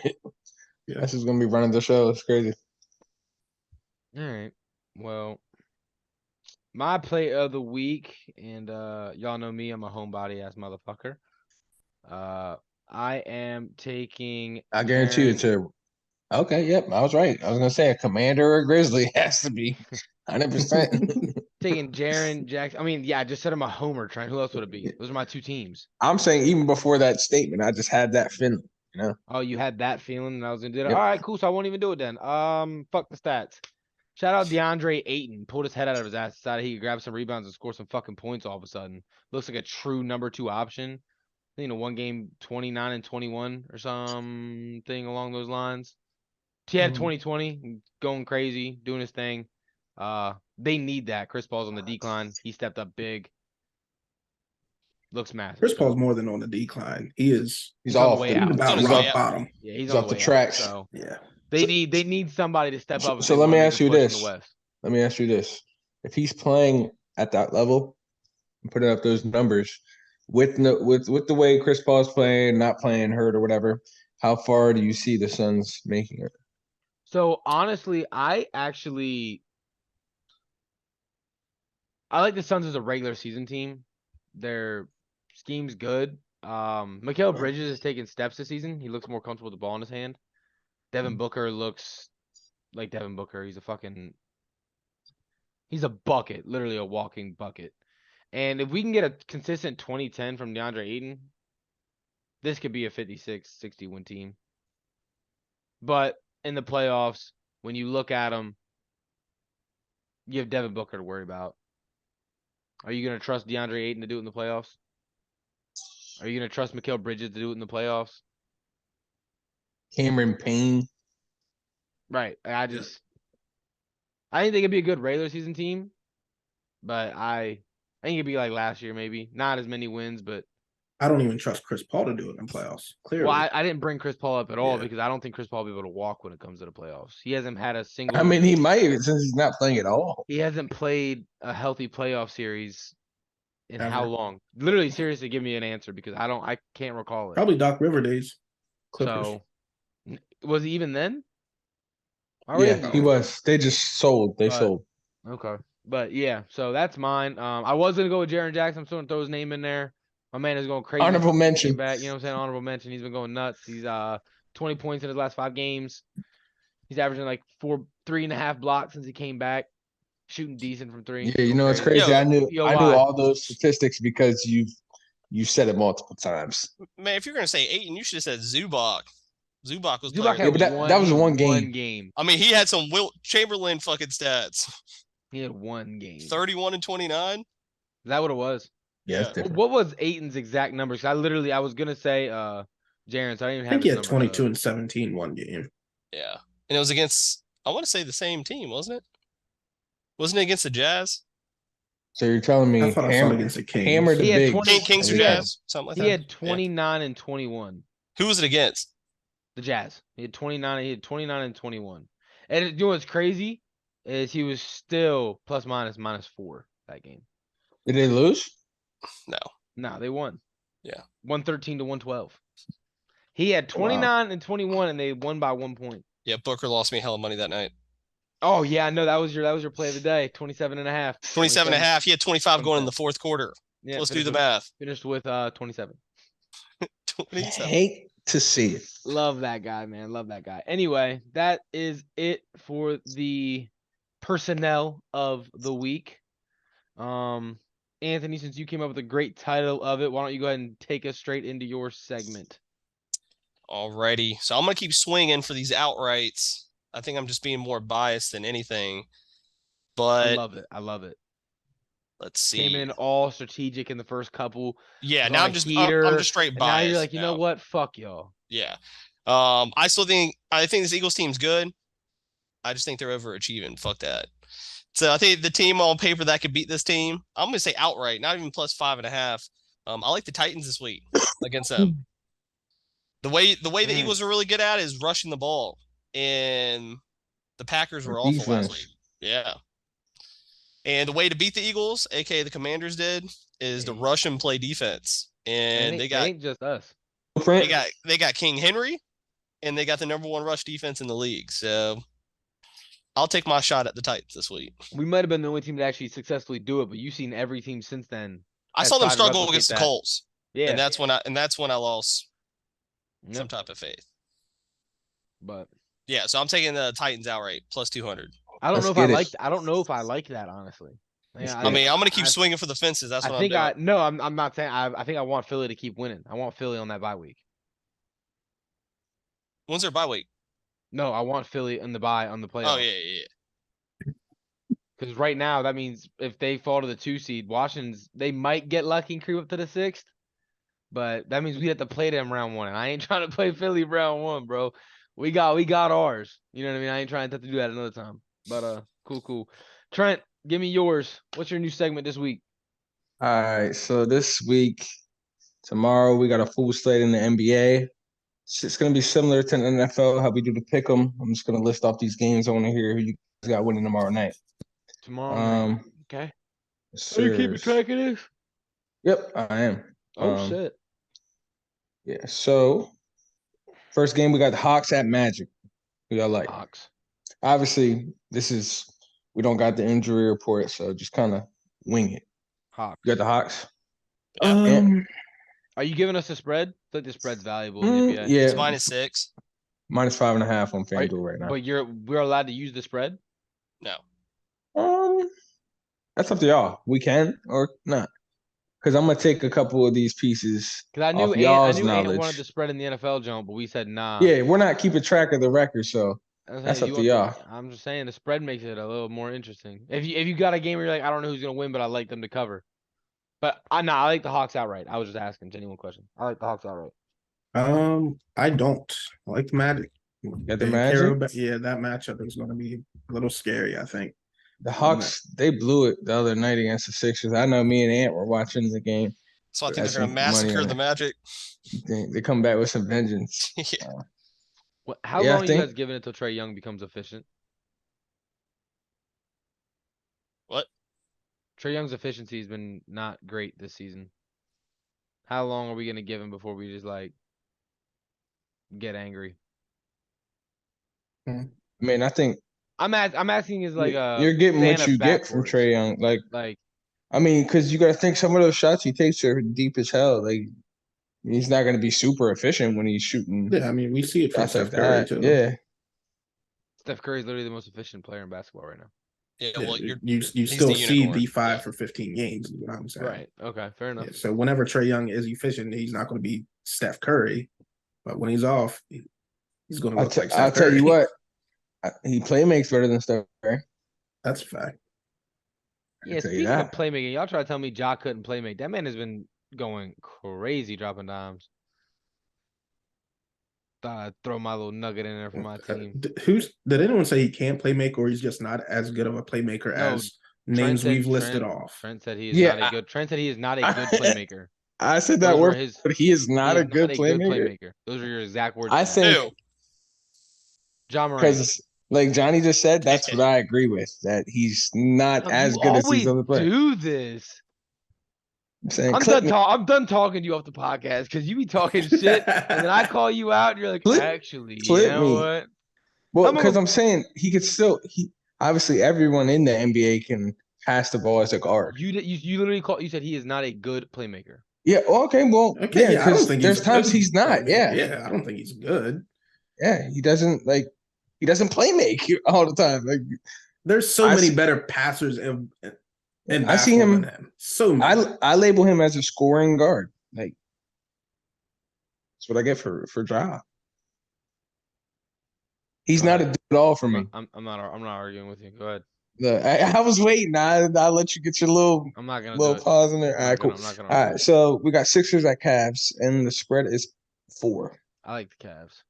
Yeah. That's just going to be running the show. It's crazy. All right. Well, my play of the week, and y'all know me, I'm a homebody ass motherfucker. I am taking. I guarantee you it's a. Okay, yep, I was right. I was gonna say a Commander or a Grizzly has to be 100%. Taking Jaren Jackson. I mean, yeah, I just said I'm a homer. Trying. Who else would it be? Those are my two teams. I'm saying even before that statement, I just had that feeling. You know, Oh, you had that feeling, and I was gonna do it. Yep. All right, cool. So I won't even do it then. Fuck the stats. Shout out DeAndre Ayton. Pulled his head out of his ass. Decided he could grab some rebounds and score some fucking points all of a sudden. Looks like a true number 2 option. I think in one game, 29 and 21 or something along those lines. He had 2020 going crazy, doing his thing. They need that. Chris Paul's on the decline. He stepped up big. Looks massive. Chris Paul's more than on the decline. He's He's on the off. way The, out. he's about on his rock way out. bottom. Yeah, he's He's on off the the way tracks. out. So Yeah. they need somebody to step up. if So they let me wanna ask make a you push in this. the West. Let me ask you this: if he's playing at that level, and putting up those numbers with the way Chris Paul's playing, not playing hurt or whatever, how far do you see the Suns making it? So honestly, I like the Suns as a regular season team. Their scheme's good. Mikal Bridges is taking steps this season. He looks more comfortable with the ball in his hand. Devin Booker looks like Devin Booker. He's a bucket, literally a walking bucket. And if we can get a consistent 20-10 from DeAndre Ayton, this could be a 56-60 win team. But in the playoffs, when you look at them, you have Devin Booker to worry about. Are you going to trust DeAndre Ayton to do it in the playoffs? Are you going to trust Mikal Bridges to do it in the playoffs? Cameron Payne. Right. I think they could be a good regular season team, but I think it'd be like last year, maybe not as many wins, but I don't even trust Chris Paul to do it in playoffs. Clearly. well, I didn't bring Chris Paul up at all Yeah. because I don't think Chris Paul will be able to walk when it comes to the playoffs. He hasn't had a single. I mean, he might since he's not playing at all. He hasn't played a healthy playoff series in how Ever. long? Literally, seriously, give me an answer because I can't recall it. Probably Doc River days. Clippers. So, was he even then? Yeah, he was. They just sold. They But- sold. Okay. But yeah, so that's mine. I was gonna go with Jaren Jackson. I'm still gonna throw his name in there. My man is going crazy. Honorable since he came mention. back. You know what I'm saying? Honorable mention. He's been going nuts. He's 20 points in his last 5 games. He's averaging like 3.5 blocks since he came back. Shooting decent from 3. Yeah, you know it's crazy. Yo, I knew why? all those statistics because you said it multiple times. Man, if you're gonna say Ayton, you should have said Zubac. Zubac was Zubac player. had Yeah, but that was one game. game. I mean, he had some Wilt Chamberlain fucking stats. He had one game. 31 and 29. Is that what it was? Yeah, it's Yeah. different. What was Ayton's exact numbers? I was gonna say Jaren, so I didn't even I have think he his had numbers 22 up. and 17 one game. Yeah. And it was against, I want to say the same team, wasn't it? Wasn't it against the Jazz? So you're telling me I thought I saw it against the Kings. hammered the He had big 20 Kings or Yeah. Jazz? Something like He that. had 29 and 21. Who was it against? The Jazz. He had 29. He had 29 and 21. And you know what's crazy is he was still plus minus -4 that game. Did they lose? No. No, they won. Yeah. 113 to 112. He had 29 and 21, and they won by 1 point. Yeah, Booker lost me hella money that night. Oh yeah, no, that was your play of the day. 27.5. 27 and a half. He had 25 going in the fourth quarter. Yeah, Let's do finished the with- math. Finished with 27. 27. Hate to see it. Love that guy, man. Love that guy. Anyway, that is it for the personnel of the week. Anthony, since you came up with a great title of it, why don't you go ahead and take us straight into your segment? Alrighty. So I'm going to keep swinging for these outrights. I think I'm just being more biased than anything. I But love it. I love it. let's see. Came in all strategic in the first couple. Yeah, was now on I'm a just heater, I'm just straight And biased. now you're like, you know now. what? Fuck y'all. Yeah. I think this Eagles team's good. I just think they're overachieving. Fuck that. So I think the team on paper that could beat this team, I'm gonna say outright, not even plus 5.5. I like the Titans this week against them. The way the Eagles are really good at is rushing the ball, and the Packers were awful last week. Yeah. And the way to beat the Eagles, aka the Commanders did, is to rush and play defense. And it they ain't just us. they got King Henry, and they got the number 1 rush defense in the league. So I'll take my shot at the Titans this week. We might have been the only team to actually successfully do it, but you've seen every team since then. I has saw them tried to struggle replicate against the that. Colts, Yeah. and that's when I lost. some type of faith. But Yeah, so I'm taking the Titans outright plus 200. I don't Let's know if I get it. like. I don't know if I like that honestly. Let's Yeah, I get mean, I'm gonna keep I, swinging for the fences. That's I what I'm think doing. no, I'm not saying. I think I want Philly to keep winning. I want Philly on that bye week. When's their bye week? No, I want Philly in the bye on the playoff. Oh yeah. Because right now that means if they fall to the 2 seed, Washington's they might get lucky and creep up to the 6th. But that means we have to play them round 1. And I ain't trying to play Philly round 1, bro. We got ours. You know what I mean? I ain't trying to do that another time. But cool. Trent, give me yours. What's your new segment this week? All right, so this week, tomorrow we got a full slate in the NBA. It's going to be similar to the NFL, how we do the pick 'em. I'm just going to list off these games. I want to hear who you guys got winning tomorrow night. Tomorrow night. Okay. Yes, Are you keeping sirs. track of this? Yep, I am. Oh shit. Yeah, so first game we got the Hawks at Magic. Who y'all like? Hawks. Obviously, we don't got the injury report, so just kind of wing it. Hawks. You got the Hawks? Are you giving us a spread? I think the spread's valuable in the NBA. Yeah, It's -6. -5.5 on Are- FanDuel right now. But we're allowed to use the spread? No. That's up to y'all. We can or not. Because I'm gonna take a couple of these pieces Because I knew off Ant y'all's knowledge. wanted the spread in the NFL jump, but we said nah. Yeah, we're not keeping track of the record, so that's up to y'all. I'm just saying the spread makes it a little more interesting. If you got a game where you're like, I don't know who's gonna win, but I like them to cover. But I like the Hawks outright. I was just asking genuine question. I like the Hawks outright. I don't I like the Magic. Got the They Magic? care about- yeah, that matchup is going to be a little scary, I think. The Hawks, they blew it the other night against the Sixers. I know me and Ant were watching the game. So I think That's they're gonna some money massacre on the it. Magic. They come back with some vengeance. Yeah. How Yeah, I long are you think- guys giving it until Trae Young becomes efficient? What? Trae Young's efficiency has been not great this season. How long are we gonna give him before we just like get angry? I mean, I think I'm asking is like you're getting fan what of you get from backcourts. Trae Young. Like I mean, because you got to think some of those shots he takes are deep as hell. Like, he's not going to be super efficient when he's shooting Yeah, I mean, we see it from shots like Steph Curry that. too. Yeah, Steph Curry is literally the most efficient player in basketball right now. Yeah, Yeah, well, you he's still the see unicorn. the 5 Yeah. for 15 games. You know what I'm saying? Right. Okay. Fair enough. Yeah, so whenever Trae Young is efficient, he's not going to be Steph Curry, but when he's off, he's going to look like Steph I'll tell Curry. you what, he play makes better than Steph Curry. That's a fact. Yeah. tell you Speaking of that. playmaking, y'all try to tell me Ja couldn't play make. That man has been going crazy dropping dimes. Thought I'd throw my little nugget in there for my team. Did anyone say he can't play make, or he's just not as good of a playmaker No, as names said- we've listed Trent- off? Trent said he is Yeah, not a good. Trent said he is not a good playmaker. I said that Those were word, his- but he is not He a is good playmaker. Those are your exact words. I Trent. think Ja Morant. because, like Johnny just said, that's what I agree with. That he's not as You good as these always other players. do this. I'm saying, I'm done talking to you off the podcast because you be talking shit, and then I call you out, and you're like, Clip- actually, you clip know me. what? Well, I'm because gonna- I'm saying he could still. He obviously everyone in the NBA can pass the ball as a guard. You literally you said he is not a good playmaker. Yeah. Okay. Well. Okay, yeah. yeah, I don't Because think there's a times good he's not. playmaker. Yeah. Yeah, I don't think he's good. Yeah. He doesn't play make all the time. Like There's so I many see- better passers in I see basketball him. than him. So many. I label him as a scoring guard. Like that's what I get for Ja. He's not a dude at all for me. I'm not arguing with you. Go ahead. I was waiting. I let you get your little I'm not gonna little do it. pause in there. I'm All not right, cool. gonna- I'm not gonna All argue. right, so we got Sixers at Cavs, and the spread is 4. I like the Cavs.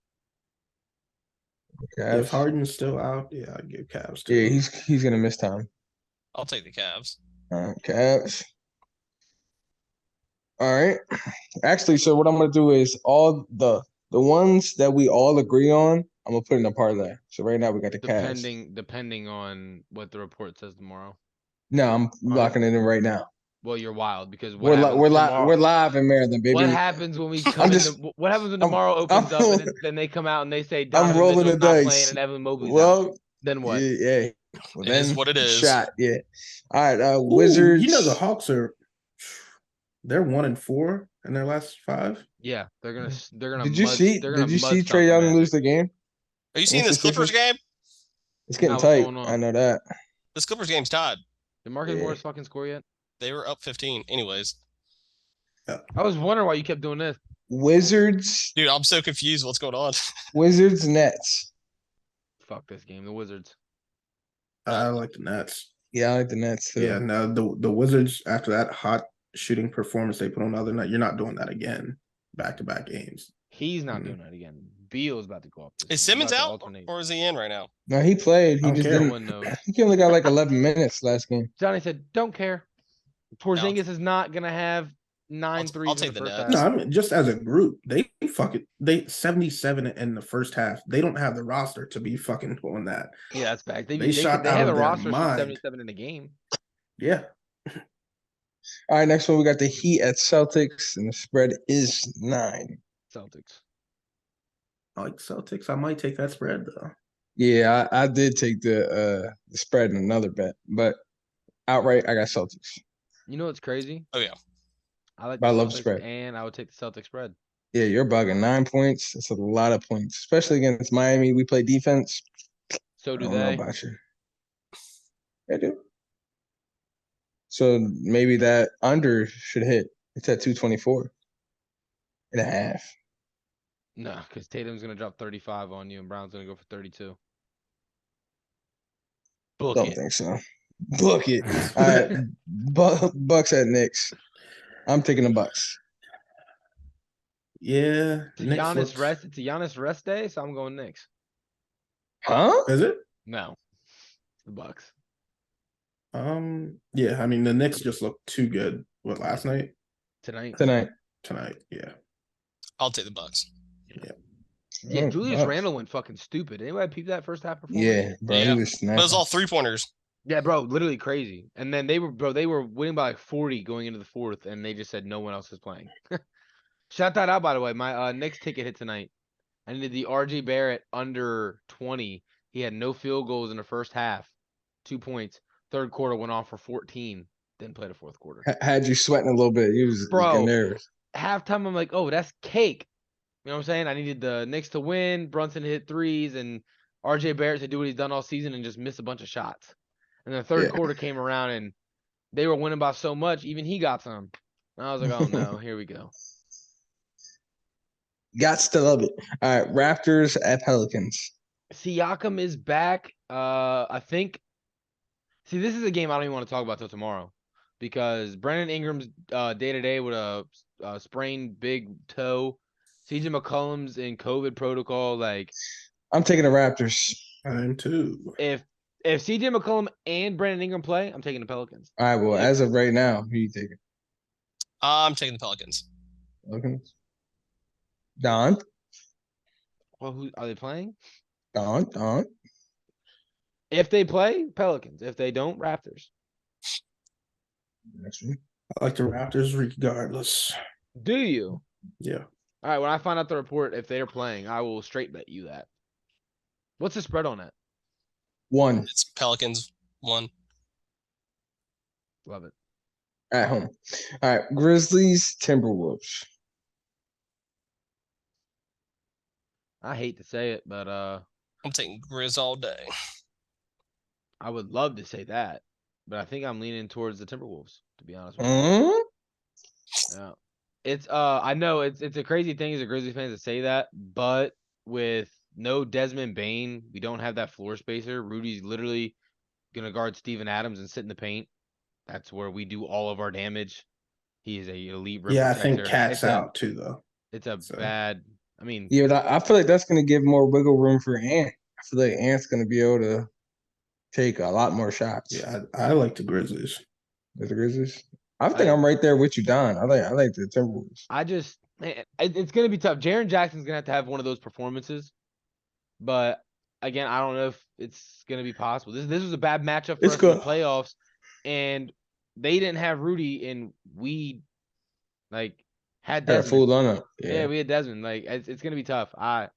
Cavs. If Harden's still out, yeah, I'd give Cavs too. Yeah, he's gonna miss time. I'll take the Cavs. All right, Cavs. All right. Actually, so what I'm gonna do is all the ones that we all agree on, I'm gonna put in a parlay. So right now we got the Cavs. Depending on what the report says tomorrow. No, I'm locking it in right now. Well, you're wild because We're live in Maryland, baby. What happens when we come I'm in? just- What happens when I'm- tomorrow I'm opens up rolling- and then they come out and they say I'm Donovan rolling Mitchell's the not dice. playing and Evan Mobley's out? Well, Then what? yeah. Well, It is what it is. Shot, yeah. All right, Ooh, Wizards. You know the Hawks they're 1-4 in their last 5. Yeah, they're gonna they're gonna Did you mud see? they're gonna Did you mud see stomp Trey the Young Magic. lose the game? Are you seeing this Against the Clippers Sixers? game? It's getting Nah, what's tight. going on? I know that. This Clippers game's tied. Did Marcus Yeah. Morris fucking score yet? They were up 15. Anyways, I was wondering why you kept doing this. Wizards, dude, I'm so confused. What's going on? Wizards, Nets. Fuck this game. The Wizards. I like the Nets. Yeah, I like the Nets too. Yeah, no, the Wizards after that hot shooting performance they put on the other night, you're not doing that again. Back-to-back games. He's not Mhm. doing that again. Beal's about to go up. Is This game. He's Simmons about to out alternate. or is he in right now? No, he played. He I don't just care. No didn't. one knows. He only got like 11 minutes last game. Johnny said, "Don't care." Porzingis is not gonna have nine threes I'll in take the the first Nets. half. No, I mean just as a group, they fucking they 77 in the first half. They don't have the roster to be fucking doing that. Yeah, that's back. They shot they out have of a their roster shoot mind. 77 in a game. Yeah. All right, next one we got the Heat at Celtics, and the spread is 9. Celtics. I like Celtics. I might take that spread though. Yeah, I did take the spread in another bet, but outright I got Celtics. You know what's crazy? Oh, yeah. I like But I the love the Celtics, spread. and I would take the Celtics spread. Yeah, you're bugging. 9 points. It's a lot of points, especially against Miami. We play defense. So I do don't know they. about you. They do. So maybe that under should hit. It's at 224.5. No, because Tatum's gonna drop 35 on you, and Brown's gonna go for 32. Book Don't it. think so. Book it. All right, Bucks at Knicks. I'm taking the Bucks. Yeah. It's a Knicks Giannis looked- rest. It's a Giannis rest day, so I'm going Knicks. Huh? Is it? No, the Bucks. Yeah, I mean the Knicks just looked too good. What last night? Tonight. Tonight. Yeah. I'll take the Bucks. Yeah, Oh, Julius Bucks. Randle went fucking stupid. Anybody peep that first half performance? Yeah, bro. Yeah. He was But it was sniping. all 3-pointers. Yeah, bro, literally crazy. And then they were winning by like 40 going into the fourth, and they just said no one else is playing. Shout that out, by the way. My Knicks ticket hit tonight. I needed the RJ Barrett under 20. He had no field goals in the first half. 2 points. Third quarter went off for 14. Didn't play the fourth quarter. Had you sweating a little bit. He was Bro. getting nervous. Halftime, I'm like, oh, that's cake. You know what I'm saying? I needed the Knicks to win. Brunson hit threes, and RJ Barrett to do what he's done all season and just miss a bunch of shots. And the third Yeah. quarter came around, and they were winning by so much, even he got some. And I was like, oh no, here we go. Gots to love it. All right, Raptors at Pelicans. Siakam is back. I think. See, this is a game I don't even want to talk about till tomorrow, because Brandon Ingram's day to day with a sprained big toe. CJ McCollum's in COVID protocol. Like, I'm taking the Raptors. I'm too. if CJ McCollum and Brandon Ingram play, I'm taking the Pelicans. All right, well, as of right now, who you taking? I'm taking the Pelicans. Pelicans. Don. Well, who are they playing? Don. If they play, Pelicans. If they don't, Raptors. Next one. I like the Raptors regardless. Do you? Yeah. All right. When I find out the report, if they are playing, I will straight bet you that. What's the spread on that? 1 It's Pelicans 1. Love it. at home. All right, Grizzlies, Timberwolves. I hate to say it, but I'm taking Grizz all day. I would love to say that, but I think I'm leaning towards the Timberwolves, to be honest with you. Mm? Yeah. It's I know it's a crazy thing as a Grizzlies fan to say that, but with no Desmond Bane, we don't have that floor spacer. Rudy's literally gonna guard Steven Adams and sit in the paint. That's where we do all of our damage. He is a elite rim Yeah, I think protector. Cat's out too though. It's a So- bad. I mean, Yeah, but I feel like that's going to give more wiggle room for Ant. I feel like Ant's going to be able to take a lot more shots. Yeah, I like the Grizzlies. With the Grizzlies. I think I'm right there with you, Don. I like the Timberwolves. I just it's gonna be tough. Jaren Jackson's gonna have one of those performances, but again, I don't know if it's gonna be possible. This was a bad matchup for It's us in the good. playoffs, and they didn't have Rudy, and we had Had a Desmond. full lineup. Yeah, we had Desmond. Like it's gonna be tough. I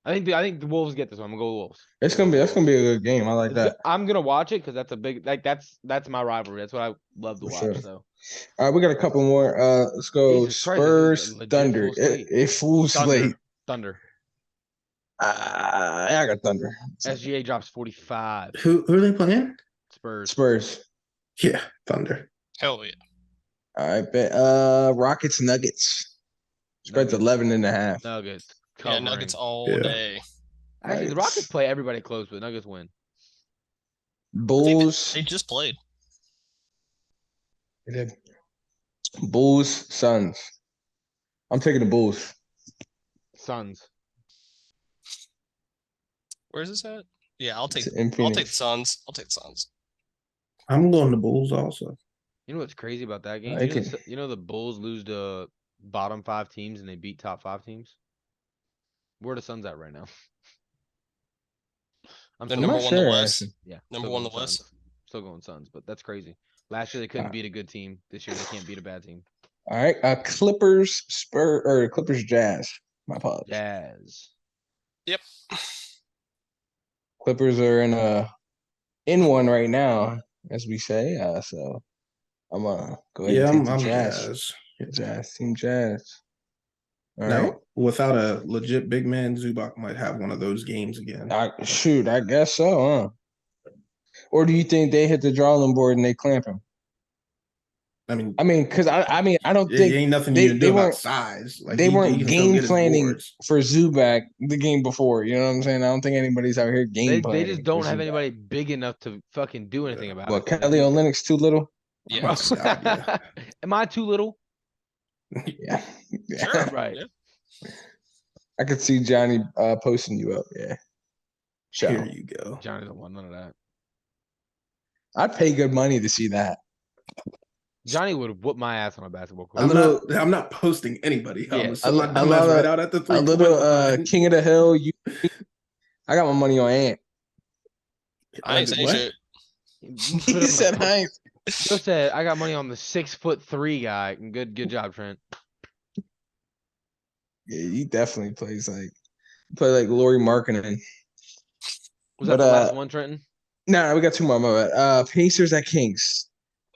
I think the Wolves get this one. I'm gonna go Wolves. That's gonna be a good game. I like that. I'm gonna watch it because that's a big that's my rivalry. That's what I love to For watch. sure. So All right, we got a couple more. Let's go Jesus Christ, this is a Spurs legit Thunder. full slate. A full slate. Thunder. I got Thunder. SGA drops 45. Who are they playing? Spurs. Yeah, Thunder. Hell yeah. All right, bet. Rockets Nuggets. Spread's Nuggets. 11.5. Nuggets. Yeah, Covering. Nuggets all Yeah. day. Actually, the Nuggets. Rockets play everybody close, but Nuggets win. I think Bulls. they just played. They did. Bulls Suns. I'm taking the Bulls. Suns. Where's this at? Yeah, I'll take It's in the Phoenix. Suns. I'll take the Suns. I'm going to Bulls also. You know what's crazy about that game? like You know, it. you know the Bulls lose to bottom 5 teams and they beat top 5 teams? Where are the Suns at right now? I'm They're still number not one in sure, the West. actually. Yeah. Number still one in going the West. Suns. Still going Suns, but that's crazy. Last year they couldn't beat a good team. This year they can't beat a bad team. All right. Clippers Clippers Jazz. My apologies. Jazz. Yep. Clippers are in one right now, as we say. So I'm gonna go ahead Yeah, and I'm take the Jazz. Jazz. Team Jazz. All Now, right. without a legit big man, Zubac might have one of those games again. I guess so, huh? Or do you think they hit the drawing board and they clamp him? I mean, Because I don't it think ain't nothing they- you can they do about weren't- size. Like they he weren't can still game get his planning boards. for Zubac the game before. You know what I'm saying? I don't think anybody's out here game They planning. just for don't have Zubac. anybody big enough to fucking do anything about What, it. They Kelly do- Olynyk's too little? Yes. God, yeah. Am I too little? Yeah. Sure. Right. Yeah. I could see Johnny posting you up. Yeah. Here Sure. you go. Johnny don't want none of that. I'd pay good money to see that. Johnny would whoop my ass on a basketball court. I'm not posting anybody. Yeah, I'm gonna send a my lot dumbass of- right out at the 3 A little line. King of the Hill. I got my money on Ant. I ain't saying What? shit. You put him He in said, the- "I ain't." Joe said, "I got money on the 6'3" guy." Good job, Trent. Yeah, he definitely plays like Laurie Markkinen. Was that But, the last one, Trenton? No, we got two more. My bad. Pacers at Kings.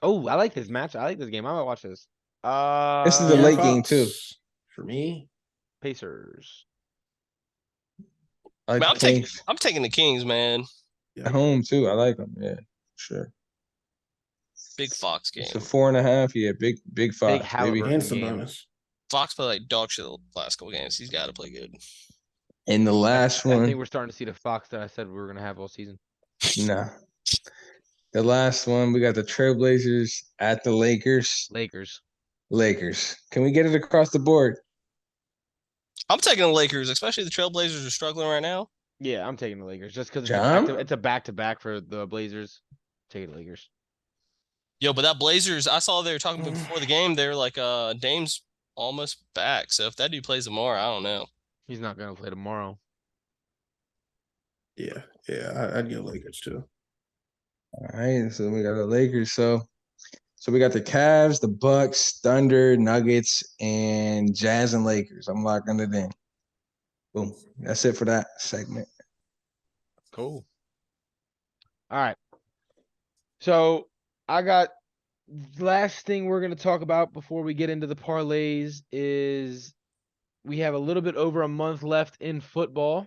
Oh, I like this match. I like this game. I might watch this. This is the De'Aaron late game, Fox too. For me, Pacers. I like Man, the Kings I'm taking the Kings, man. at home too. I like them. Yeah, sure. Big Fox game. It's a 4.5. Yeah, big Fox, baby. Halliburton. and some game. bonus. Fox played like dog shit the last couple games. He's got to play good. And the last I think one, we're starting to see the Fox that I said we were gonna have all season. nah. The last one, we got the Trailblazers at the Lakers. Lakers. Can we get it across the board? I'm taking the Lakers, especially the Trailblazers are struggling right now. Yeah, I'm taking the Lakers just because John? it's a back-to-back for the Blazers. Taking the Lakers. Yo, but that Blazers, I saw they were talking before the game. They were like, Dame's almost back. So if that dude plays tomorrow, I don't know. He's not gonna play tomorrow. Yeah, I'd go Lakers too. All right, so we got the Lakers. So we got the Cavs, the Bucks, Thunder, Nuggets, and Jazz and Lakers. I'm locking it in. Boom. That's it for that segment. Cool. All right. So I got last thing we're gonna talk about before we get into the parlays is we have a little bit over a month left in football.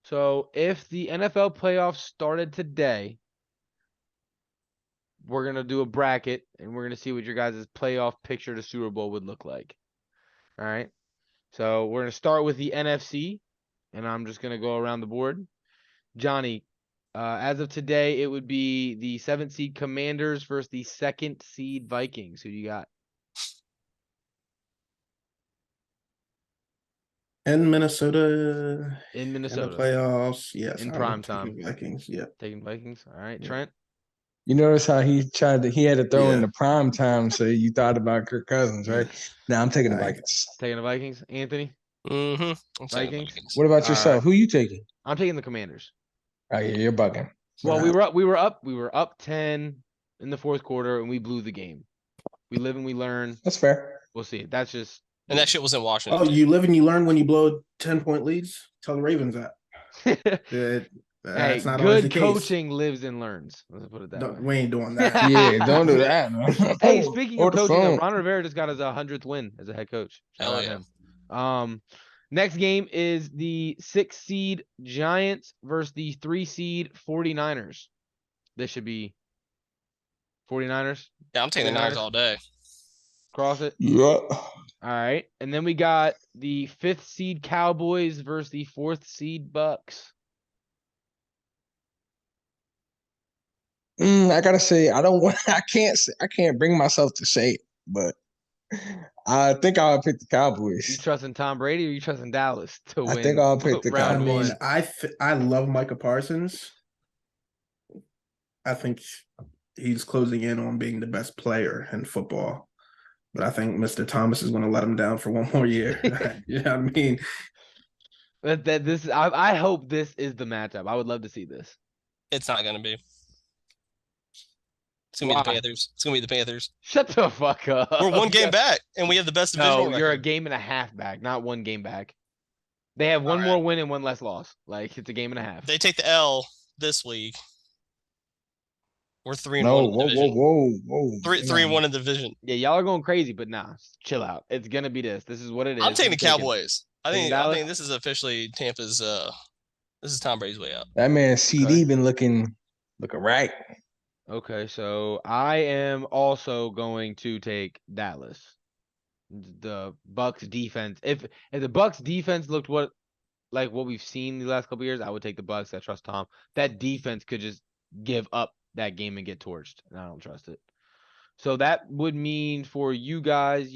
So if the NFL playoffs started today, we're gonna do a bracket and we're gonna see what your guys' playoff picture to Super Bowl would look like. All right. So we're gonna start with the NFC, and I'm just gonna go around the board. Johnny, as of today, it would be the 7th seed Commanders versus the 2nd seed Vikings. Who do you got? And Minnesota In in the Minnesota. playoffs. Yes, In I'm prime taking time. Vikings. Yeah. Taking Vikings. All right, Yeah. Trent. You notice how he had to throw in Yeah. the prime time, so you thought about Kirk Cousins, right? Now I'm taking the Right. Vikings. Taking the Vikings. Anthony. Mm-hmm. I'm taking the Vikings? Vikings. What about All yourself? right. Who you taking? I'm taking the Commanders. Oh, yeah, you're bugging. Well, Wow. we were up 10 in the 4th quarter and we blew the game. We live and we learn. That's fair. We'll see. That's just And that shit was in Washington. Oh, you live and you learn when you blow 10-point leads. Tell the Ravens that. Hey, That's not always the good case. coaching lives and learns. Let's put it that way. We ain't doing that. Yeah, don't do that. Man. Hey, speaking Or of the coaching, phone. Ron Rivera just got his 100th win as a head coach. Shout Hell out yeah. him. Next game is the 6 seed Giants versus the 3 seed 49ers. This should be 49ers. Yeah, I'm taking the Niners 49ers. all day. Cross it. Yeah. All right. And then we got the 5th seed Cowboys versus the 4th seed Bucks. I gotta say, I don't want. I can't bring myself to say it, but I think I'll pick the You Cowboys. trusting Tom Brady or you trusting Dallas to win? I think I'll pick the round I mean, one? I love Micah Parsons. I think he's closing in on being the best player in football. But I think Mr. Thomas is going to let him down for one more year. You know what I mean? I hope this is the matchup. I would love to see this. It's not gonna be. It's gonna be the Why? Panthers. It's gonna be the Panthers. Shut the fuck up. We're one game Yeah. back, and we have the best divisional No, you're a record. game and a half back, not one game back. They have one All more right. win and one less loss. Like it's a game and a half. They take the L this week. We're 3-1 No, in the division. whoa. 3-1 in the division. Yeah, y'all are going crazy, but nah, chill out. It's gonna be this. This is what it is. I'm taking the taking- Cowboys. I Taking think Dallas? this is officially Tampa's. This is Tom Brady's way out. That man CD Okay. been looking right. Okay, so I am also going to take Dallas. The Bucks defense. If the Bucks defense looked what we've seen the last couple years, I would take the Bucks. I trust Tom. That defense could just give up that game and get torched, and I don't trust it. So that would mean for you guys,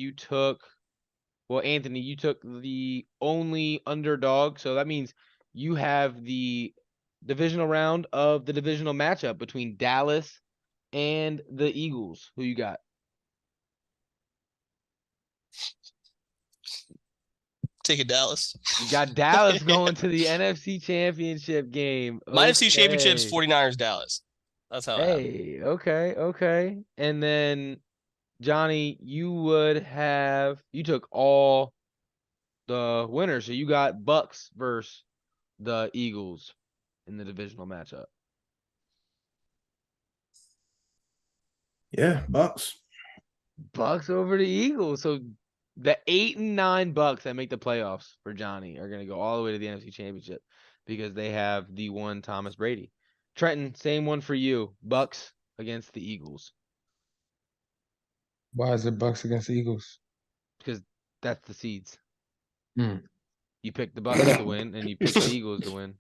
Anthony, you took the only underdog. So that means you have the divisional round of the divisional matchup between Dallas and the Eagles. Who you got? Taking Dallas. You got Dallas going to the NFC Championship game. My NFC Championship's Okay. 49ers Dallas. That's how. It happened. Hey, okay. And then Johnny, you took all the winners. So you got Bucks versus the Eagles in the divisional matchup. Yeah, Bucks. Bucks over the Eagles. So the 8 and 9 Bucks that make the playoffs for Johnny are gonna go all the way to the NFC Championship because they have the one Thomas Brady. Trenton, same one for you. Bucks against the Eagles Why is it Bucks against the Eagles? because that's the seeds. Hmm. You picked the Bucks to win, and you picked the Eagles to win.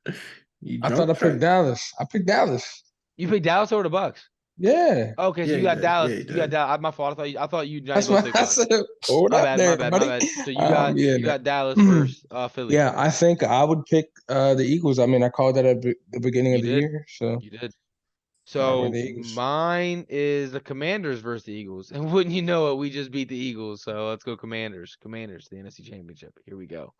You I drunk, thought I Trent? picked Dallas. I picked Dallas. You picked Dallas over the Bucks. Yeah. Okay, so Yeah, you you got did. Dallas. Yeah, you You got did. Dallas. My fault. I thought you Johnny That's both what picked I Bucks. said. Hold My up bad, there, my buddy. bad. So you got Dallas versus Philly. Yeah, I think I would pick the Eagles. I mean, I called that at the beginning You of the did. year. So You did. we're So the Eagles. mine is the Commanders versus the Eagles. And wouldn't you know it, we just beat the Eagles. So let's go Commanders. Commanders, the NFC Championship. Here we go.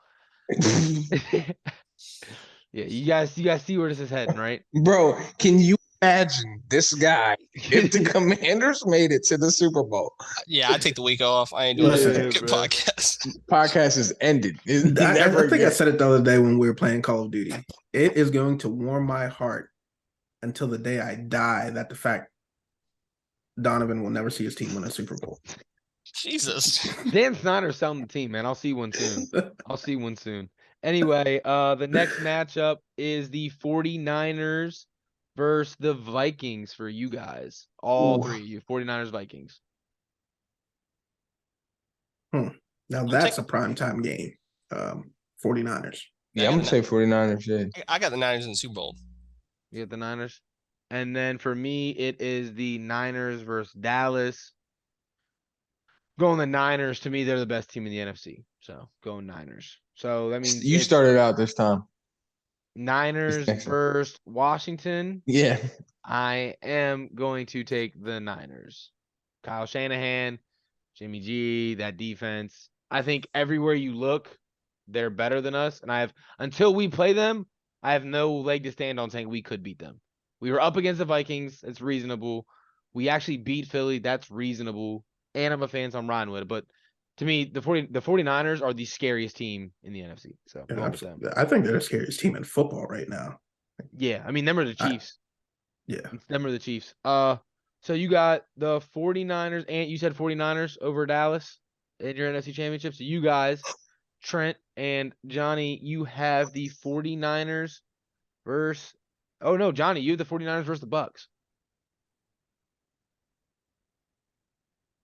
Yeah, you guys see where this is heading, right? Bro, can you imagine this guy if the Commanders made it to the Super Bowl? Yeah, I take the week off. I ain't doing Listen, this bro. podcast. Podcast is ended. It's I never think I again. said it the other day when we were playing Call of Duty. It is going to warm my heart until the day I die that the fact Donovan will never see his team win a Super Bowl. Jesus. Dan Snyder's selling the team, man. I'll see one soon. Anyway, the next matchup is the 49ers versus the Vikings for you guys. All Ooh. three of you. 49ers, Vikings. Now that's a primetime game. 49ers. Yeah, I'm gonna say 49ers. Yeah. I got the Niners in the Super Bowl. You get the Niners. And then for me, it is the Niners versus Dallas. Going the Niners, to me, they're the best team in the NFC. So going Niners. So that means You it's started out this time. Niners next one. versus Washington. Yeah. I am going to take the Niners. Kyle Shanahan, Jimmy G, that defense. I think everywhere you look, they're better than us. And until we play them, I have no leg to stand on saying we could beat them. We were up against the Vikings. It's reasonable. We actually beat Philly. That's reasonable. And I'm a fan, so I'm riding with it. But To me, the 49ers are the scariest team in the NFC. So I'm Yeah, going with them. I think they're the scariest team in football right now. Yeah, I mean, them are the I- Chiefs. Yeah. Them are the Chiefs. So you got the 49ers, and you said 49ers over Dallas in your NFC Championship. So you guys, Trent and Johnny, you have the 49ers versus. Oh no, Johnny, you have the 49ers versus the Bucks.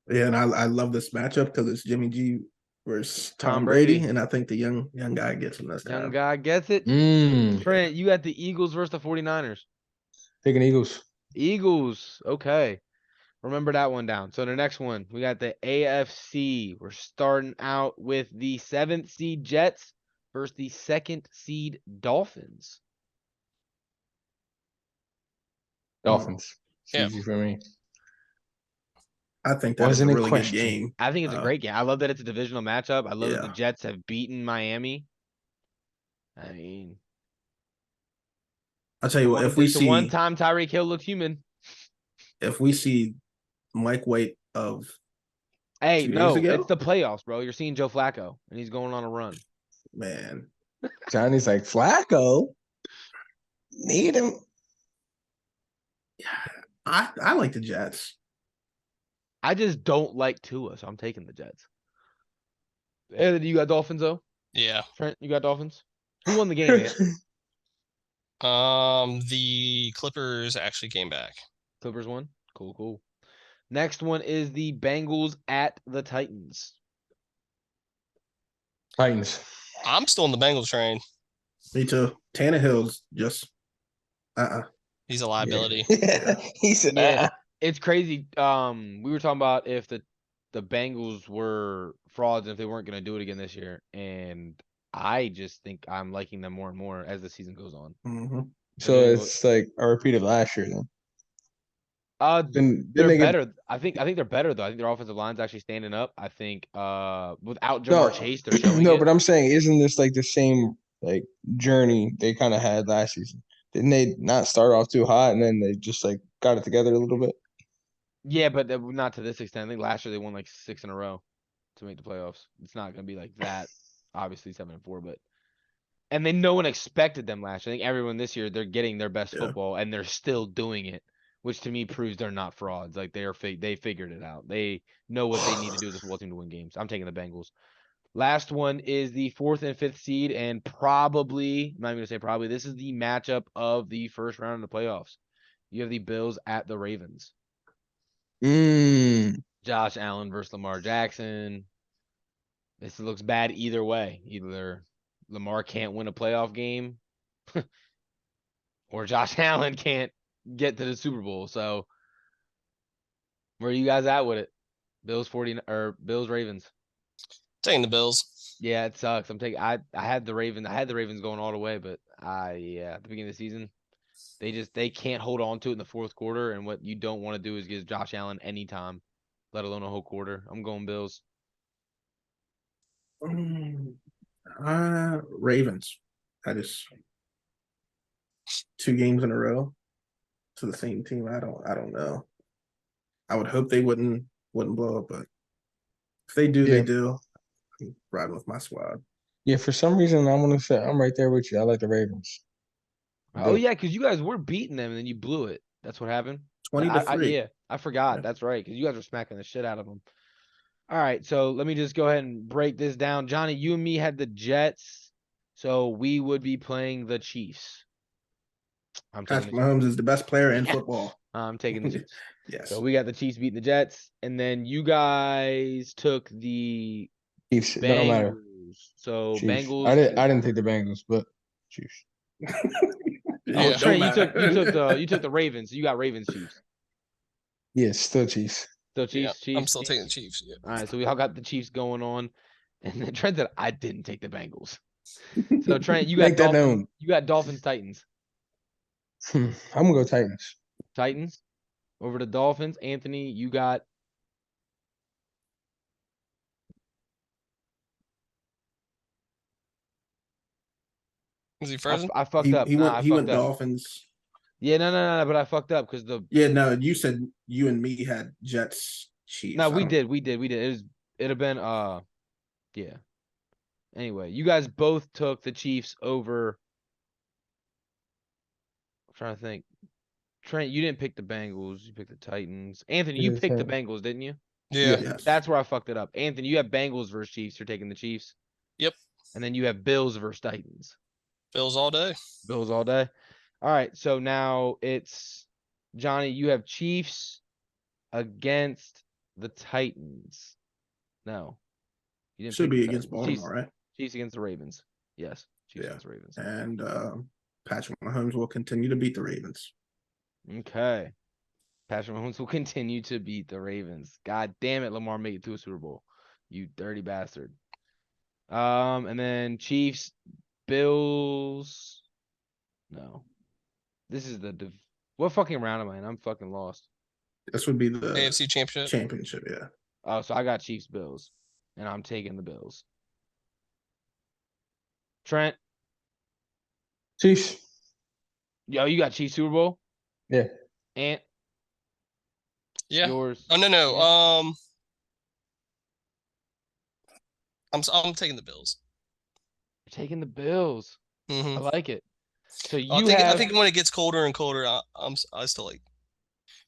Yeah, and I love this matchup because it's Jimmy G versus Tom Tom Brady, Brady. and I think the young guy gets him this Young time. guy gets it. Mm. Trent, you got the Eagles versus the 49ers. Taking Eagles. Eagles. Okay. Remember that one down. So the next one, we got the AFC. We're starting out with the 7th seed Jets versus the 2nd seed Dolphins. Dolphins. It's Yeah. easy for me. I think that's a Wasn't a really question. good game. I think it's a Uh, great game. I love that it's a divisional matchup. I love that the Yeah. Jets have beaten Miami. I mean, I'll tell you what, if we it's the see one time Tyreek Hill looked human. Mike White of Hey, 2 days no, ago, it's the playoffs, bro. You're seeing Joe Flacco, and he's going on a run. man, Johnny's like, Flacco. Need him. I like the Jets. I just don't like Tua, so I'm taking the Jets. And you got Dolphins, though? Yeah. Trent, you got Dolphins? Who won the game, man? The Clippers actually came back. Clippers won? Cool, cool. Next one is the Bengals at the Titans. Titans. I'm still on the Bengals train. Me too. Tannehill's just He's a liability. Yeah. He said, Yeah. "Ah." It's crazy. We were talking about if the Bengals were frauds and if they weren't going to do it again this year. And I just think I'm liking them more and more as the season goes on. Mhm. So it's like a repeat of last year then. Then They're they get better. I think they're better though. I think their offensive line's actually standing up. I think without Jamar Chase, they're showing no, it. but I'm saying, isn't this like the same like journey they kind of had last season? Didn't they not start off too hot and then they just like got it together a little bit? Yeah, but not to this extent. I think last year they won like 6 in a row to make the playoffs. It's not going to be like that. Obviously 7-4, but and then no one expected them last year. I think everyone this year they're getting their best Yeah. football and they're still doing it, which to me proves they're not frauds. Like they figured it out. They know what they need to do as a football team to win games. I'm taking the Bengals. Last one is the 4th and 5th seed, and probably I'm not even gonna say probably. This is the matchup of the first round of the playoffs. You have the Bills at the Ravens. Josh Allen versus Lamar Jackson. This looks bad either way. Either Lamar can't win a playoff game or Josh Allen can't get to the Super Bowl. So where are you guys at with it? Bills Ravens. Taking the Bills. Yeah, it sucks. I had the Ravens going all the way, but at the beginning of the season, they can't hold on to it in the 4th quarter, and what you don't want to do is give Josh Allen any time, let alone a whole quarter. I'm going Bills. Ravens. I just 2 games in a row to the same team. I don't know. I would hope they wouldn't blow up, but if they do, they Yeah. do. I'm riding with my squad. Yeah, for some reason I want to say I'm right there with you. I like the Ravens. Oh yeah, because you guys were beating them and then you blew it. That's what happened. 20-3. Yeah, I forgot. Yeah. That's right, because you guys were smacking the shit out of them. All right, so let me just go ahead and break this down. Johnny, you and me had the Jets, so we would be playing the Chiefs. I'm taking Patrick the Chiefs. Mahomes is the best player in football. I'm taking the Chiefs. Yes. So we got the Chiefs beating the Jets, and then you guys took the Chiefs. It Bengals. don't matter. So Chiefs. Bengals. I didn't take the Bengals, but Chiefs. Oh, Yeah. Trent, you took the Ravens. You got Ravens Chiefs. Yeah, still Chiefs. So Yeah, Chiefs, Chiefs. I'm still taking the Chiefs. Yeah. All right, so we all got the Chiefs going on, and then Trent said I didn't take the Bengals. So Trent, you got Make that Dolphins, known. you got Dolphins Titans. I'm gonna go Titans. Titans over the Dolphins. Anthony, you got Is he frozen? I fucked up. He Nah, went I he fucked went up. Dolphins. Yeah, no, but I fucked up because the Yeah, no, you said you and me had Jets Chiefs. no, I we don't- did. It was It'd have been yeah. Anyway, you guys both took the Chiefs over. I'm trying to think. Trent, you didn't pick the Bengals. You picked the Titans. Anthony, you Yeah, picked the Trent. Bengals, didn't you? Yeah. Yes. That's where I fucked it up. Anthony, you have Bengals versus Chiefs. You're taking the Chiefs. Yep. And then you have Bills versus Titans. Bills all day. Bills all day. All right. So now it's Johnny. You have Chiefs against the Titans. No, you didn't Should pick be the against Titans. Chiefs, Baltimore, right? Chiefs against the Ravens. Yes, Chiefs Yeah. against the Ravens. And Patrick Mahomes will continue to beat the Ravens. Okay. Patrick Mahomes will continue to beat the Ravens. God damn it, Lamar made it to a Super Bowl. You dirty bastard. And then Chiefs, Bills. No. This is what fucking round am I in? I'm fucking lost. This would be the AFC Championship. championship, yeah. Oh, so I got Chiefs, Bills. And I'm taking the Bills. Trent, Chiefs. yo, you got Chiefs Super Bowl? Yeah. Ant, Yeah. yours. Oh no. Ant? I'm taking the Bills. You're taking the Bills. Hmm I like it. So I you think have I think when it gets colder and colder, I still like.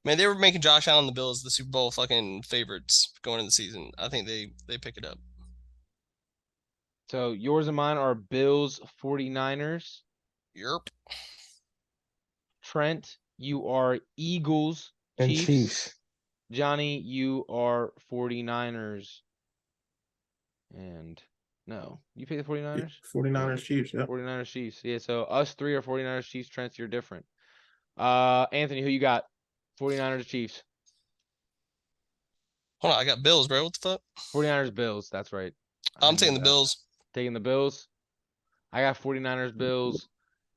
Man, they were making Josh Allen and the Bills the Super Bowl fucking favorites going into the season. I think they pick it up. so yours and mine are Bills 49ers. Europe. Trent, you are Eagles And Chiefs. Chiefs. Johnny, you are 49ers. And no, you pick the 49ers? 49ers Chiefs, yeah. 49ers Chiefs. Yeah, so us three are 49ers Chiefs. Trent, you're different. Anthony, who you got? 49ers Chiefs. Hold on, I got Bills, bro. What the fuck? 49ers Bills. That's right. I I'm knew taking the that. Bills. Taking the Bills. I got 49ers Bills.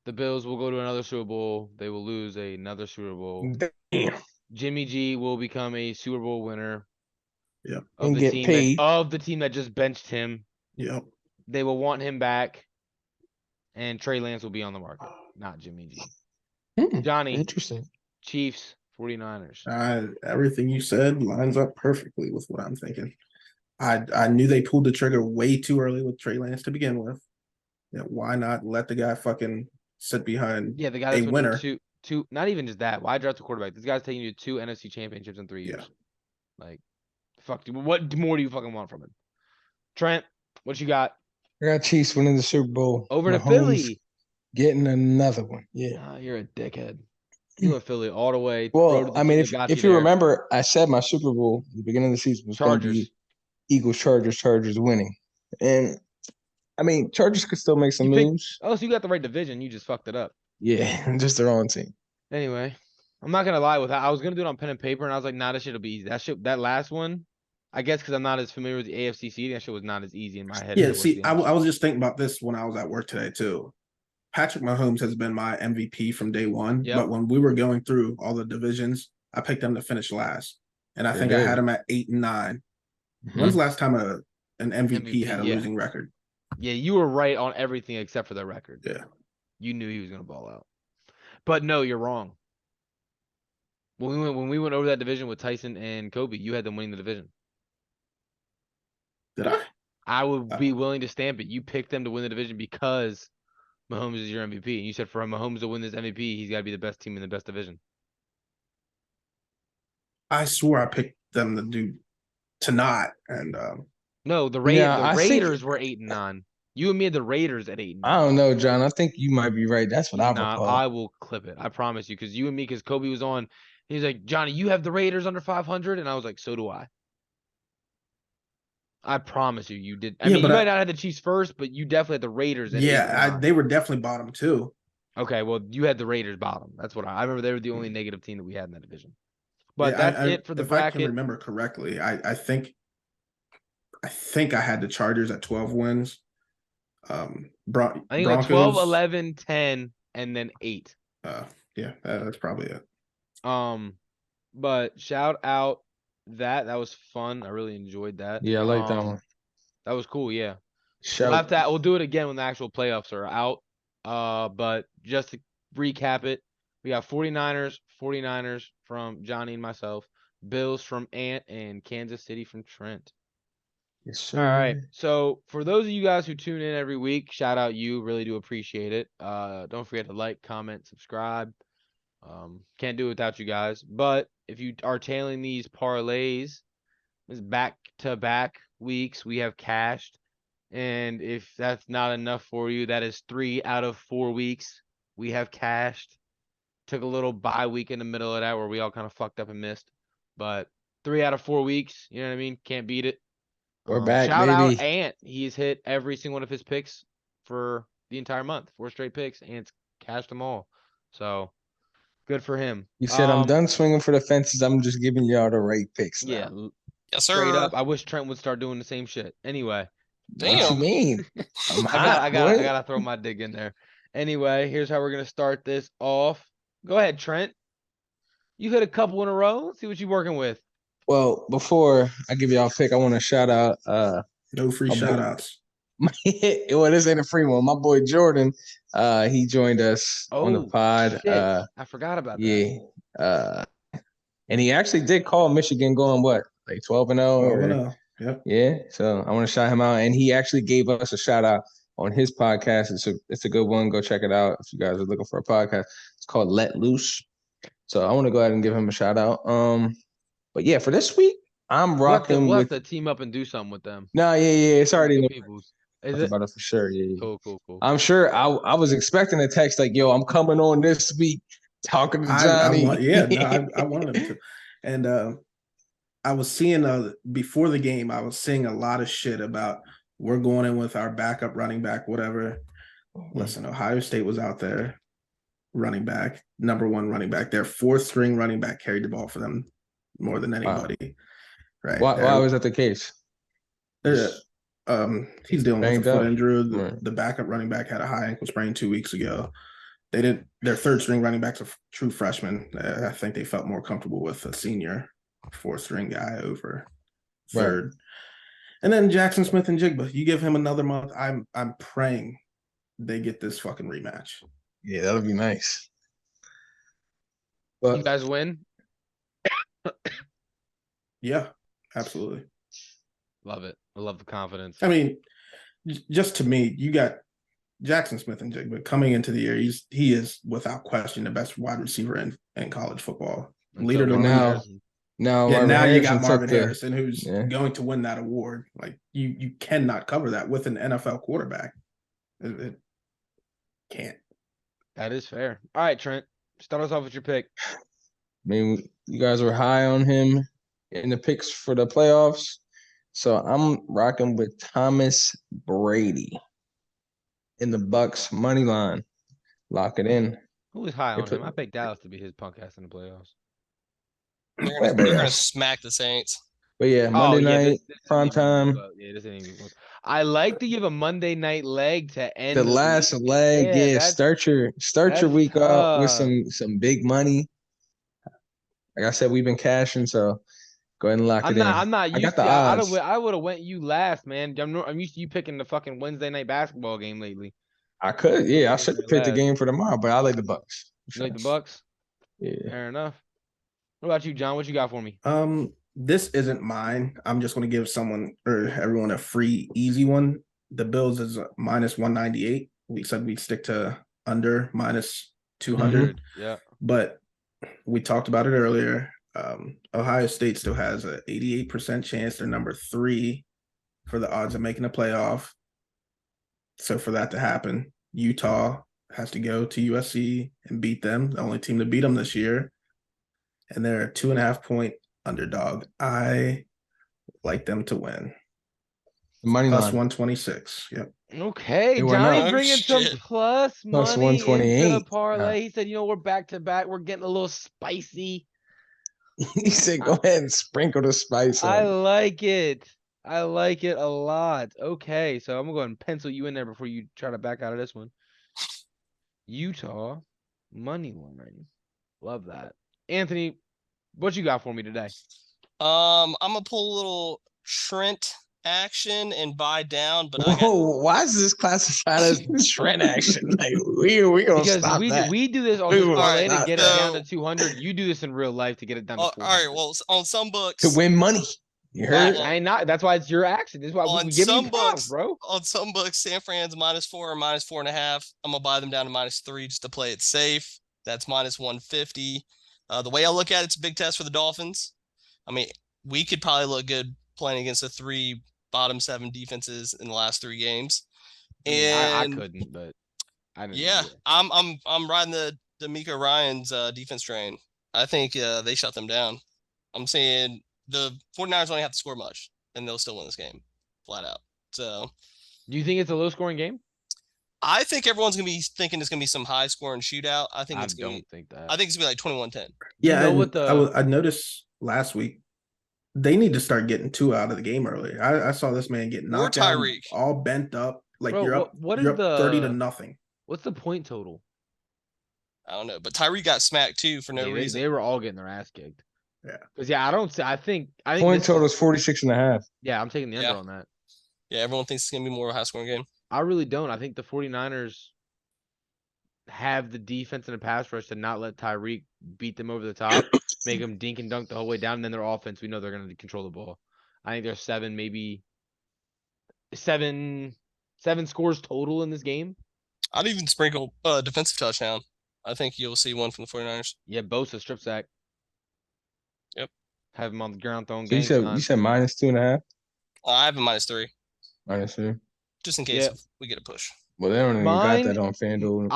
The Bills will go to another Super Bowl. They will lose another Super Bowl. Damn. Jimmy G will become a Super Bowl winner. Yep. Of And the get team paid. of the team that just benched him. Yep. They will want him back. And Trey Lance will be on the market, not Jimmy G. Johnny, Interesting. Chiefs, 49ers. Everything you said lines up perfectly with what I'm thinking. I knew they pulled the trigger way too early with Trey Lance to begin with. Yeah, why not let the guy fucking sit behind Yeah, the guy a that's winning winner? two, not even just that. Why draft a quarterback? This guy's taking you to 2 NFC championships in 3 years. Yeah. Like, fuck, dude, what more do you fucking want from him? Trent, what you got? I got Chiefs winning the Super Bowl. Over to Mahomes Philly. getting another one. Yeah. Nah, you're a dickhead. You went Philly all the way. Well, I mean, if you there. remember, I said my Super Bowl at the beginning of the season was going to Chargers. be Eagles, Chargers winning. And I mean, Chargers could still make some You picked- moves. Oh, so you got the right division. You just fucked it up. Yeah, just their own team. Anyway, I'm not gonna lie with that. I was gonna do it on pen and paper, and I was like, nah, that shit'll be easy. That last one, I guess because I'm not as familiar with the AFC seeding, that shit was not as easy in my head. Yeah, as it was see, the I NFC. was just thinking about this when I was at work today too. Patrick Mahomes has been my MVP from day one, Yep. but when we were going through all the divisions, I picked him to finish last, and I You think I did. had him at 8 and 9. Mm-hmm. When's the last time an MVP MVP, had a yeah. losing record? Yeah, you were right on everything except for the record. Yeah. You knew he was gonna ball out. But no, you're wrong. When we went over that division with Tyson and Kobe, you had them winning the division. Did I? I would be willing to stamp it. You picked them to win the division because Mahomes is your MVP. And you said for Mahomes to win this MVP, he's got to be the best team in the best division. I swore I picked them to not, and No, the Yeah, I think- Raiders were 8 and 9. You and me had the Raiders at 8 and 9. I don't know, John. I think you might be right. That's what I Nah, recall. I will clip it. I promise you. Because you and me, because Kobe was on, he's like, Johnny, you have the Raiders under 500, and I was like, so do I. I promise you, you did. I Yeah, mean, you but might not have the Chiefs first, but you definitely had the Raiders at 8 and yeah, 9. they were definitely bottom too. Okay, well, you had the Raiders bottom. That's what I remember. They were the only negative team that we had in that division. But Yeah, that's it for the if I can bracket. remember correctly, I think I had the Chargers at 12 wins. I think it was Broncos, 12, 11, 10, and then 8. Yeah, that's probably it. But shout out that was fun. I really enjoyed that. Yeah, I like that one. That was cool. Yeah, Shout. we'll do it again when the actual playoffs are out. But just to recap it, we got 49ers from Johnny and myself, Bills from Ant, and Kansas City from Trent. Yes, All right. sir. So for those of you guys who tune in every week, shout out you. Really do appreciate it. Don't forget to like, comment, subscribe. Can't do it without you guys. But if you are tailing these parlays, this back-to-back weeks, we have cashed. And if that's not enough for you, that is 3 out of 4 weeks we have cashed. Took a little bye week in the middle of that where we all kind of fucked up and missed. But 3 out of 4 weeks, you know what I mean? Can't beat it. We're back, Shout out baby. Ant. He's hit every single one of his picks for the entire month. 4 straight picks. Ant's cashed them all. So good for him. You said I'm done swinging for the fences. I'm just giving y'all the right picks Yeah, now. Yes, straight sir. up. I wish Trent would start doing the same shit. Anyway, What you Damn. mean? I'm I hot, boy. gotta throw my dig in there. Anyway, here's how we're gonna start this off. Go ahead, Trent. You hit a couple in a row. Let's see what you're working with. Well, before I give y'all a pick, I want to shout out No free My boy- shout outs. well, this ain't a free one. My boy Jordan, he joined us on the Oh, pod. shit. I forgot about that. Yeah. And he actually did call Michigan going what, like 12-0? Oh, Or, no. Yep. yeah. So I want to shout him out. And he actually gave us a shout out on his podcast. It's a good one. Go check it out if you guys are looking for a podcast. It's called Let Loose. So I want to go ahead and give him a shout out. But yeah, for this week, I'm rocking We'll have with. to team up and do something with them. No, yeah, it's already in Good the peoples. Is talked it? about it for sure. Yeah. Cool. I'm sure I was expecting a text like, yo, I'm coming on this week talking to Johnny. I wanted him to. And I was seeing before the game, I was seeing a lot of shit about we're going in with our backup running back, whatever. Listen, Ohio State was out there, running back, number 1 running back. Their 4th string running back carried the ball for them more than anybody. Right. Why was that the case? He's dealing with Banged a foot up? injury. Right. The backup running back had a high ankle sprain 2 weeks ago. Their 3rd string running back's a true freshman. I think they felt more comfortable with a senior 4th string guy over 3rd. Right. And then Jackson Smith and Jigba, you give him another month. I'm praying they get this fucking rematch. Yeah, that'll be nice. You guys win? Yeah, absolutely. Love it. I love the confidence. I mean, just to me, you got Jackson Smith and Jigba coming into the year. He is without question the best wide receiver in college football. Leader to now. Now you got Marvin Harrison, who's going to win that award. Like you cannot cover that with an NFL quarterback. It can't. That is fair. All right, Trent, start us off with your pick. I mean, you guys were high on him in the picks for the playoffs. So I'm rocking with Thomas Brady in the Bucks money line. Lock it in. Who was high on him? I picked Dallas to be his punk ass in the playoffs. They're gonna smack the Saints. But yeah, Monday night, prime time. This ain't even close. I like to give a Monday night leg to end the last week. leg. Yeah, start your week off with some big money. Like I said, we've been cashing, so go ahead and lock it in. I'm not used I got to the odds. I would have went you last, man. I'm used to you picking the fucking Wednesday night basketball game lately. I could, yeah. I should have picked the game for tomorrow, but I like the Bucks. You like the Bucks? Yeah. Fair enough. What about you, John? What you got for me? This isn't mine. I'm just going to give everyone a free, easy one. The Bills is minus 198. We said we'd stick to under minus 200. Yeah. But we talked about it earlier. Ohio State still has an 88% chance. They're number 3 for the odds of making a playoff. So for that to happen, Utah has to go to USC and beat them, the only team to beat them this year. And they're a 2.5-point underdog. I like them to win. Money plus line. 126. Yep. Okay, Johnny bringing some plus money 128 into the parlay. He said, we're back to back. We're getting a little spicy. He said, go ahead and sprinkle the spice on. I like it. I like it a lot. Okay, so I'm going to go ahead and pencil you in there before you try to back out of this one. Utah money line. Love that. Anthony, what you got for me today? I'm gonna pull a little Trent action and buy down, but why is this classified as Trent action? Like we gonna stop that. We do this on this parlay to get it down to 200. You do this in real life to get it down to 400. All right, well, on some books to win money. You Right. heard? I ain't not. That's why it's your action. This is why On we give you some props, books, bro. on some books, San Fran's -4 or -4.5. I'm gonna buy them down to -3 just to play it safe. That's -150. The way I look at it, it's a big test for the Dolphins. I mean, we could probably look good playing against the 3 bottom 7 defenses in the last 3 games. I mean, I And couldn't, but I didn't. yeah, I'm riding the Mika Ryan's defense train. I think they shut them down. I'm saying the 49ers only have to score much, and they'll still win this game, flat out. So Do you think it's a low scoring game? I think everyone's gonna be thinking it's gonna be some high scoring shootout. I think I it's gonna don't be. think that. I think it's gonna be like 21-10. Yeah, know and what the- I noticed last week they need to start getting 2 out of the game early. I saw this man get knocked down, Tyreek. all bent up, like Bro, you're up. what you're is up 30 to the- nothing. What's the point total? I don't know, but Tyree got smacked too for no Yeah, reason. They were all getting their ass kicked. Yeah. Because I don't see. I think Point this- total is 46.5. Yeah, I'm taking the under Yeah. on that. Yeah, everyone thinks it's gonna be more of a high scoring game. I really don't. I think the 49ers have the defense and the pass rush to not let Tyreek beat them over the top, make them dink and dunk the whole way down, and then their offense, we know they're going to control the ball. I think there's seven scores total in this game. I'd even sprinkle defensive touchdown. I think you'll see one from the 49ers. Yeah, Bosa strip sack. Yep. Have him on the ground throwing So you gang said signs. -2.5. I have a -3, -3. just in case Yeah. we get a push. Well, they don't even Mine- got that on FanDuel.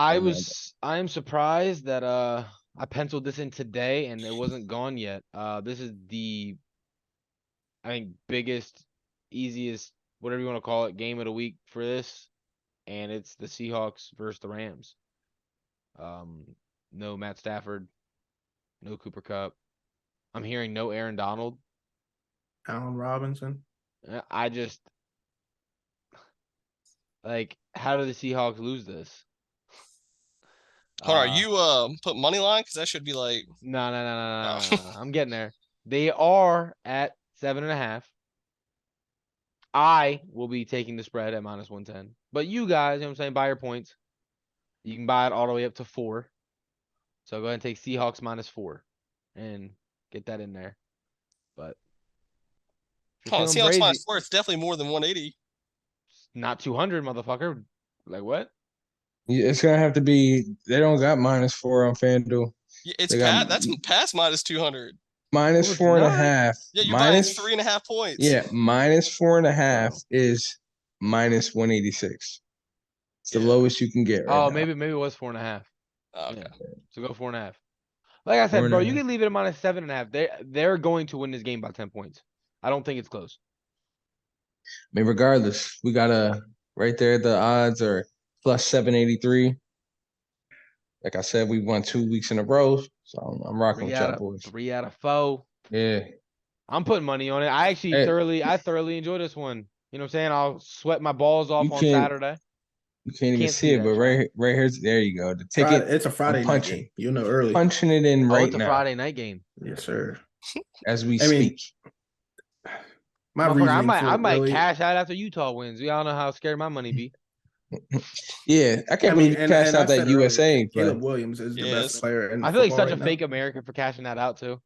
I am surprised that I penciled this in today and it wasn't gone yet. This is the I think biggest, easiest, whatever you want to call it, game of the week for this. And it's the Seahawks versus the Rams. No Matt Stafford, no Cooper Kupp. I'm hearing no Aaron Donald. Allen Robinson. I just like, how do the Seahawks lose this? Hold on, you put money line because that should be like No. Oh. I'm getting there. They are at 7.5. I will be taking the spread at -110. But you guys, you know what I'm saying, buy your points. You can buy it all the way up to 4. So go ahead and take Seahawks -4 and get that in there. But if you're oh, feeling Seahawks brazy, -4. It's definitely more than 180. not 200, motherfucker. Like what? Yeah, it's gonna have to be. They don't got -4 on FanDuel. Yeah, it's They got- that's past -200. Minus it's 4.5. Yeah, you're minus buying 3.5 points. Yeah, -4.5 Wow. is -186. It's the Yeah. lowest you can get right Oh, now. maybe it was 4.5. Oh, okay. Yeah. So go 4.5. Like I said, bro, you 4.5. can leave it at -7.5. They're going to win this game by 10 points. I don't think it's close. I mean, regardless, we got right there. The odds are +783. Like I said, we won 2 weeks in a row, so I'm rocking with y'all boys. 3 out of 4. Yeah, I'm putting money on it. I actually Hey. thoroughly enjoy this one. You know what I'm saying? I'll sweat my balls off You on can't- Saturday. you can't even Can't see see it, that, but Sean. right here's there you go. The Friday, ticket, it's a Friday night punching. game. You know early. punching it in Oh, right it's a now Friday night game. Yes, sir. as we I mean, speak. My Motherfucker, reasoning I for might really, cash out after Utah wins. We all know how scared my money be. Yeah, I can't believe you and cashed I out that said earlier, USA. Caleb But Williams is the Yes. best player in I feel like football such a right fake now. American for cashing that out too.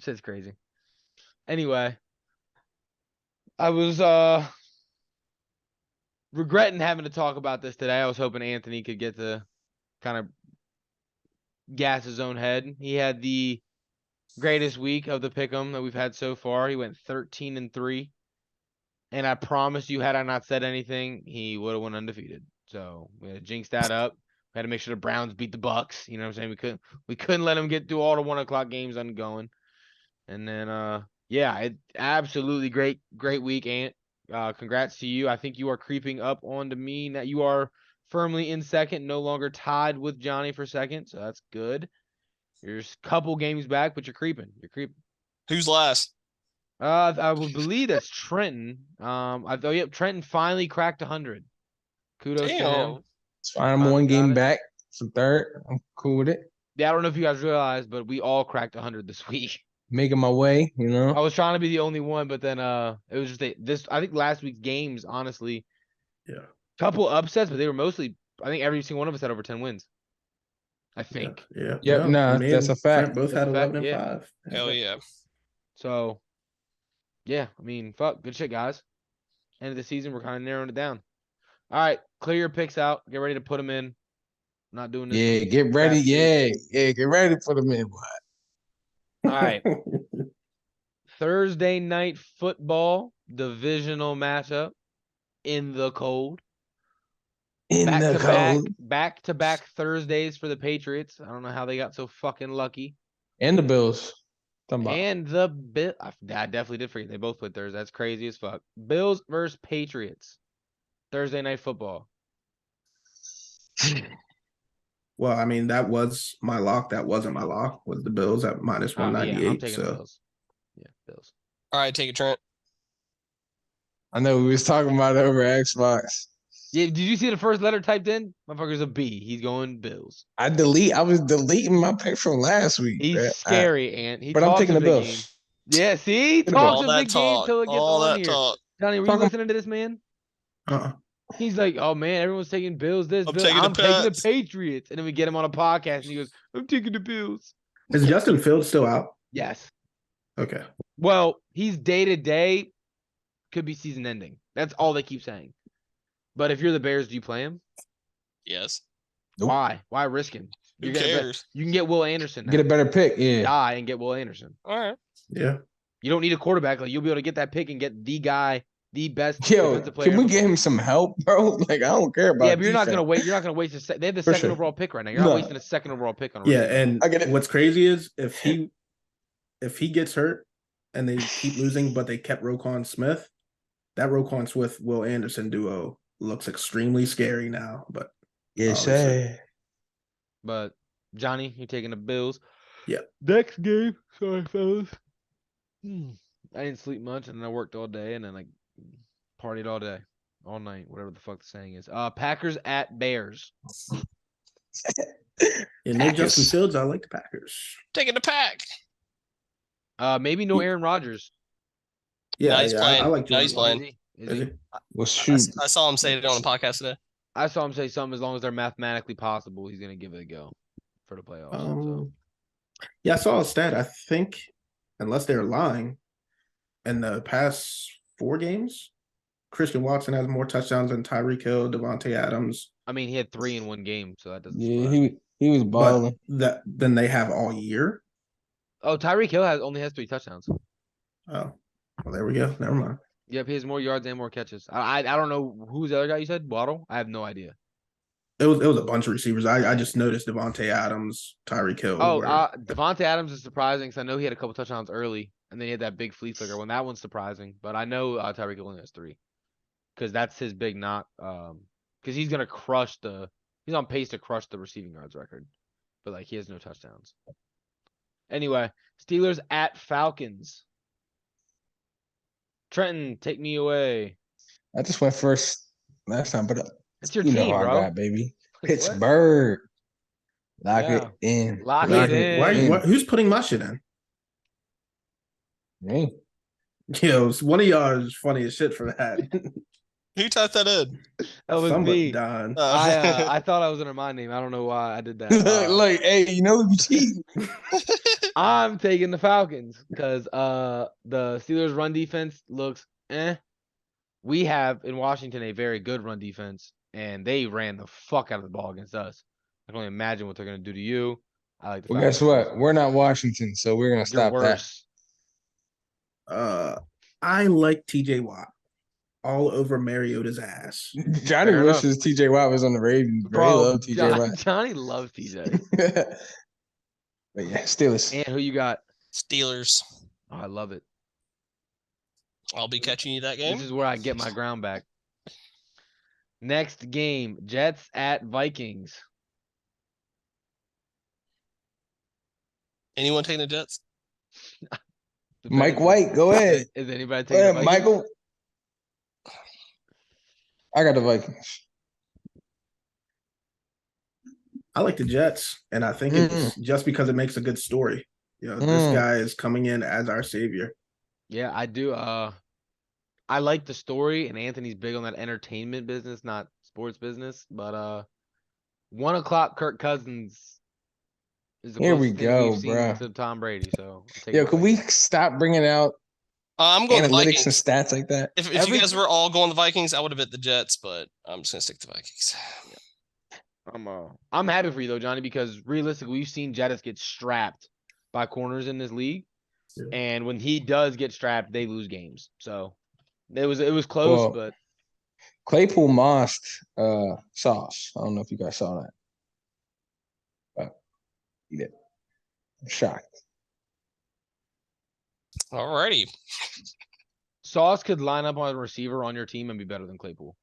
Shit's crazy. Anyway, I was regretting having to talk about this today. I was hoping Anthony could get to kind of gas his own head. He had the greatest week of the pick'em that we've had so far. He went 13-3. And I promise you, had I not said anything, he would have went undefeated. So we had to jinx that up. We had to make sure the Browns beat the Bucks. You know what I'm saying? We couldn't let them get through all the 1 o'clock games ongoing. And then yeah, it absolutely great week, Ant. Congrats to you. I think you are creeping up onto me. Now you are firmly in second, no longer tied with Johnny for second. So that's good. You're just a couple games back, but you're creeping. You're creeping. Who's last? I would believe that's Trenton. Yep, Trenton finally cracked 100. Kudos to him. Damn. it's fine. I'm Finally one got game it. back from third. I'm cool with it. Yeah, I don't know if you guys realized, but we all cracked 100 this week. Making my way, you know. I was trying to be the only one, but then it was just this. I think last week's games, honestly, Yeah. couple upsets, but they were mostly. I think every single one of us had over 10 wins. I think. Yeah. Yep, nah, Me that's and a fact. Trent both That's had a fact, 11 yeah. and 5. Hell yeah. So, Yeah, I mean, fuck, good shit, guys. End of the season, we're kind of narrowing it down. All right, clear your picks out. Get ready to put them in. I'm not doing this. Yeah, get ready. crap shit. Yeah, get ready for the mid. All right. Thursday night football divisional matchup in the cold. In the cold. Back to back Thursdays for the Patriots. I don't know how they got so fucking lucky. And the Bills. Talking about. And the Bill, I definitely did forget they both played Thursday. That's crazy as fuck. Bills versus Patriots. Thursday night football. Well, I mean, that was my lock. That wasn't my lock. Was the Bills at minus Yeah, I'm 198. taking the So Bills. Yeah, Bills. All right, take it, Trent. I know we was talking about it over Xbox. Yeah, did you see the first letter typed in? Motherfucker's a B. He's going Bills. I was deleting my pick from last week. He's bruh. scary, Ant. He But I'm talks taking a the big Bills. game. Yeah, see? the Talks Bills. a All that big game talk. till it gets All on that here. talk. Johnny, were you Talking- listening to this man? He's like, oh man, everyone's taking Bills. I'm taking the taking the Pats. Patriots. And then we get him on a podcast and he goes, I'm taking the Bills. is Justin Fields still out? Yes. Okay. Well, he's day to day, could be season ending. That's all they keep saying. But if you're the Bears, do you play him? Yes. Nope. Why? Why risk him? Who You're gonna cares? you can get Will Anderson now. Get a better pick. Yeah. Die and get Will Anderson. All right. Yeah. You don't need a quarterback. Like you'll be able to get that pick and get the guy, the best Yo, defensive player. can we in get football. him some help, bro? Like, I don't care about Yeah, but you're not defense. gonna wait. You're not gonna waste a They have the For second sure. overall pick right now. You're No. not wasting a second overall pick on. A Yeah, receiver. and I get it. what's crazy is if he gets hurt and they keep losing, but they kept Roquan Smith, that Roquan Smith Will Anderson duo looks extremely scary now. But Yes, obviously. sir. But Johnny, you're taking the Bills. Yeah. Next game. Sorry, fellas. I didn't sleep much, and then I worked all day, and then like partied all day, all night, whatever the fuck the saying is. Packers at Bears. And no Justin Packers. Fields, I like the Packers. Taking the pack. Maybe no Aaron Rodgers. Yeah, No, he's yeah, playing. I like No, he's Jordan playing. Is Love. he? Is he? Well, I, shoot. I saw him say it on the podcast today. I saw him say something. As long as they're mathematically possible, he's gonna give it a go for the playoffs. So. Yeah, I saw a stat. I think, unless they're lying, in the past 4 games, Christian Watson has more touchdowns than Tyreek Hill, Devontae Adams. I mean, he had 3 in one game, so that doesn't. Yeah, surprise me. he was balling. But then they have all year. Oh, Tyreek Hill only has 3 touchdowns. Oh, well, there we go. Never mind. Yep, he has more yards and more catches. I don't know who's the other guy you said. Waddle. I have no idea. It was a bunch of receivers. I just noticed Devontae Adams, Tyreek Hill. Oh, were- Devontae Adams is surprising because I know he had a couple touchdowns early, and then he had that big flea flicker one. That one's surprising, but I know Tyreek Hill only has 3 because that's his big knock. Because he's gonna crush he's on pace to crush the receiving yards record, but like he has no touchdowns. Anyway, Steelers at Falcons. Trenton, take me away. I just went first last time, but It's your you team, know how bro. I got, baby. What? Pittsburgh. Lock Yeah. it in. Lock Why- it in. who's putting my shit in? Me. Yo, one of y'all is funny as shit for that. Who typed that in? That was Somebody me. dying. I thought I was under my name. I don't know why I did that. Like, hey, you know you cheating. I'm taking the Falcons because the Steelers' run defense looks We have in Washington a very good run defense, and they ran the fuck out of the ball against us. I can only imagine what they're gonna do to you. I like the Well, Falcons. guess what? We're not Washington, so we're gonna You're stop that. worse. I like TJ Watt all over Mariota's ass. Johnny Fair enough. wishes TJ Watt was on the Ravens. Bro, Bro, love TJ Watt. Johnny loves TJ. But yeah, Steelers. And who you got? Steelers. Oh, I love it. I'll be catching you that game. This is where I get my ground back. Next game, Jets at Vikings. Anyone taking the Jets? Mike White, go ahead. Is anybody Go taking the ahead, Vikings? Michael. I got the Vikings. I like the Jets, and I think it's just because it makes a good story. You know, this guy is coming in as our savior. Yeah, I do. I like the story, and Anthony's big on that entertainment business, not sports business. But 1 o'clock Kirk Cousins is the Here we closest thing go, we've seen bruh. to Tom Brady. So I'll take Yo, the could we Vikings. stop bringing out I'm going the analytics and Vikings. stats like that. If you guys were all going the Vikings, I would have bet the Jets, but I'm just gonna stick to Vikings. I'm happy for you though, Johnny, because realistically, we've seen Jettis get strapped by corners in this league, Yeah. and when he does get strapped, they lose games. So it was close, Well, but Claypool mossed Sauce. I don't know if you guys saw that. But he did. I'm shocked. Alrighty. Sauce could line up on a receiver on your team and be better than Claypool.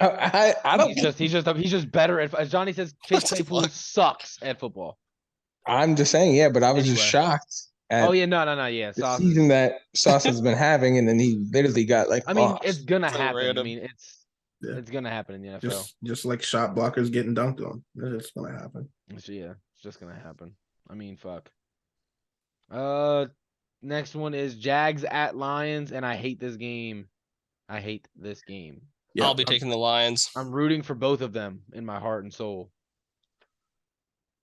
I don't. He's just better at, as Johnny says, Chase What the Claypool fuck? sucks at football. I'm just saying, yeah, but I was just Anyway. shocked at Oh yeah, no, yeah. the Sauce season is, that Sauce has been having, and then he literally got like. I mean, lost. it's gonna So happen. random. I mean, Yeah. it's gonna happen in the NFL. Just like shot blockers getting dunked on. It's gonna happen. Yeah, it's just gonna happen. I mean, fuck. Next one is Jags at Lions, and I hate this game. I hate this game. Yeah, I'll be taking the Lions. I'm rooting for both of them in my heart and soul.